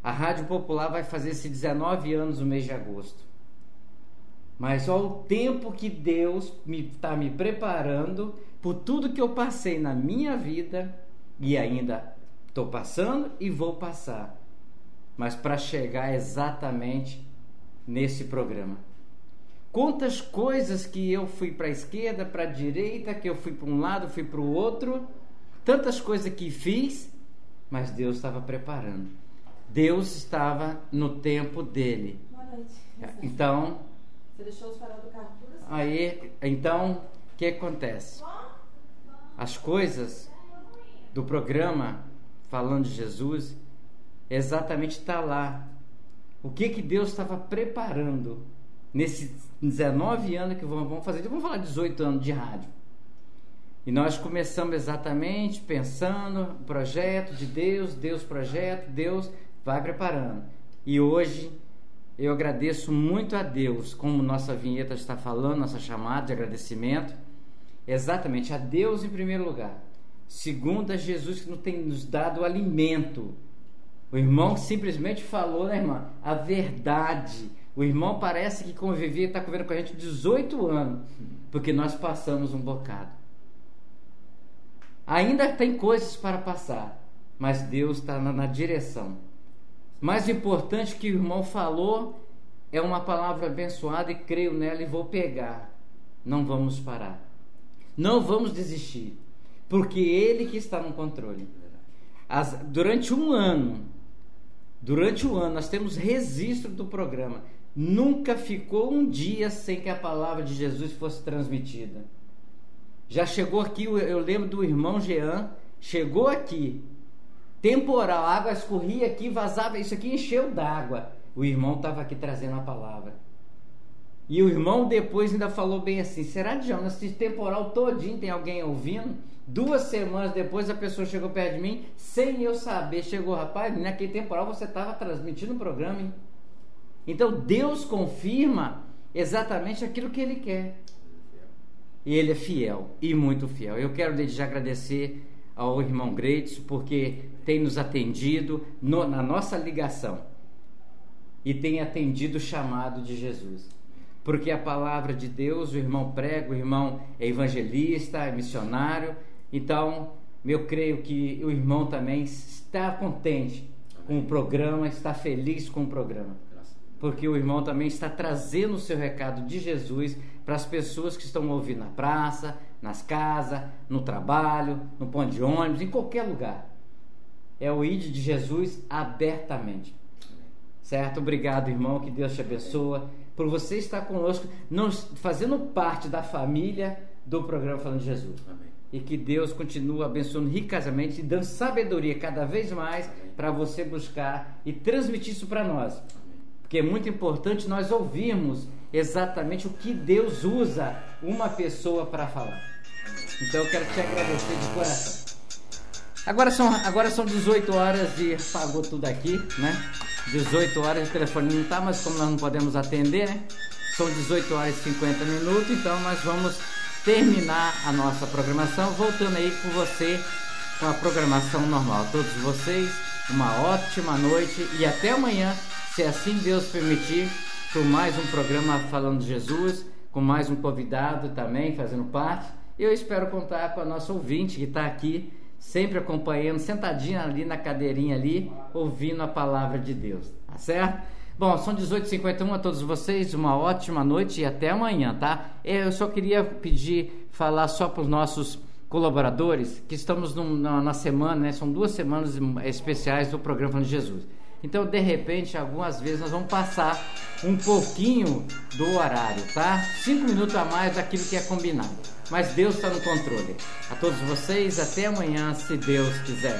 Speaker 6: A Rádio Popular vai fazer esses 19 anos no mês de agosto. Mas olha o tempo que Deus está me preparando por tudo que eu passei na minha vida e ainda estou passando e vou passar. Mas para chegar exatamente nesse programa. Quantas coisas que eu fui para a esquerda, para a direita, que eu fui para um lado, fui para o outro. Tantas coisas que fiz mas Deus estava preparando. Deus estava no tempo dele.
Speaker 11: Boa noite.
Speaker 6: Então,
Speaker 11: você deixou os farol do carro tudo assim?
Speaker 6: Aí, então, o que acontece? As coisas do programa falando de Jesus exatamente está lá. O que Deus estava preparando nesses 19 anos que vamos fazer? Então, vamos falar 18 anos de rádio. E nós começamos exatamente pensando o projeto de Deus, projeto, Deus vai preparando. E hoje eu agradeço muito a Deus, como nossa vinheta está falando, nossa chamada de agradecimento, exatamente a Deus em primeiro lugar. Segundo, a Jesus que tem nos dado o alimento. O irmão simplesmente falou, né, irmã? A verdade. O irmão parece que convivia, está convivendo com a gente 18 anos, porque nós passamos um bocado. Ainda tem coisas para passar, mas Deus está na direção. Mais importante que o irmão falou é uma palavra abençoada e creio nela e vou pegar. Não vamos parar. Não vamos desistir, porque Ele que está no controle. Durante um ano, nós temos registro do programa. Nunca ficou um dia sem que a palavra de Jesus fosse transmitida. Já chegou aqui, eu lembro do irmão Jean, chegou aqui, temporal, a água escorria aqui, vazava, isso aqui encheu d'água. O irmão estava aqui trazendo a palavra. E o irmão depois ainda falou bem assim, será, Djalma, esse temporal todinho tem alguém ouvindo? 2 semanas depois a pessoa chegou perto de mim, sem eu saber, chegou, rapaz, naquele temporal você estava transmitindo o programa, hein? Então Deus confirma exatamente aquilo que Ele quer. E Ele é fiel, e muito fiel. Eu quero desde já agradecer ao irmão Greitson, porque tem nos atendido na nossa ligação e tem atendido o chamado de Jesus, porque a palavra de Deus, o irmão prega, o irmão é evangelista, é missionário. Então eu creio que o irmão também está contente com o programa, está feliz com o programa, porque o irmão também está trazendo o seu recado de Jesus para as pessoas que estão ouvindo na praça, nas casas, no trabalho, no ponto de ônibus, em qualquer lugar. É o ID de Jesus abertamente. Certo? Obrigado, irmão, que Deus te abençoe por você estar conosco, fazendo parte da família do programa Falando de Jesus. Amém. E que Deus continue abençoando ricamente e dando sabedoria cada vez mais para você buscar e transmitir isso para nós. Amém. Porque é muito importante nós ouvirmos exatamente o que Deus usa uma pessoa para falar. Então eu quero te agradecer de coração. Agora são 18 horas e pagou tudo aqui, né? 18 horas, o telefone não está, mas como nós não podemos atender, né? São 18 horas e 50 minutos, então nós vamos terminar a nossa programação, voltando aí com você com a programação normal. A todos vocês, uma ótima noite e até amanhã, se assim Deus permitir, com mais um programa Falando de Jesus, com mais um convidado também fazendo parte. Eu espero contar com a nossa ouvinte que está aqui sempre acompanhando, sentadinha ali na cadeirinha ali, ouvindo a palavra de Deus, tá certo? Bom, são 18h51 a todos vocês, uma ótima noite e até amanhã, tá? Eu só queria falar só para os nossos colaboradores, que estamos na semana, né? São 2 semanas especiais do programa Falando de Jesus. Então, de repente, algumas vezes nós vamos passar um pouquinho do horário, tá? 5 minutos a mais daquilo que é combinado. Mas Deus está no controle. A todos vocês, até amanhã, se Deus quiser.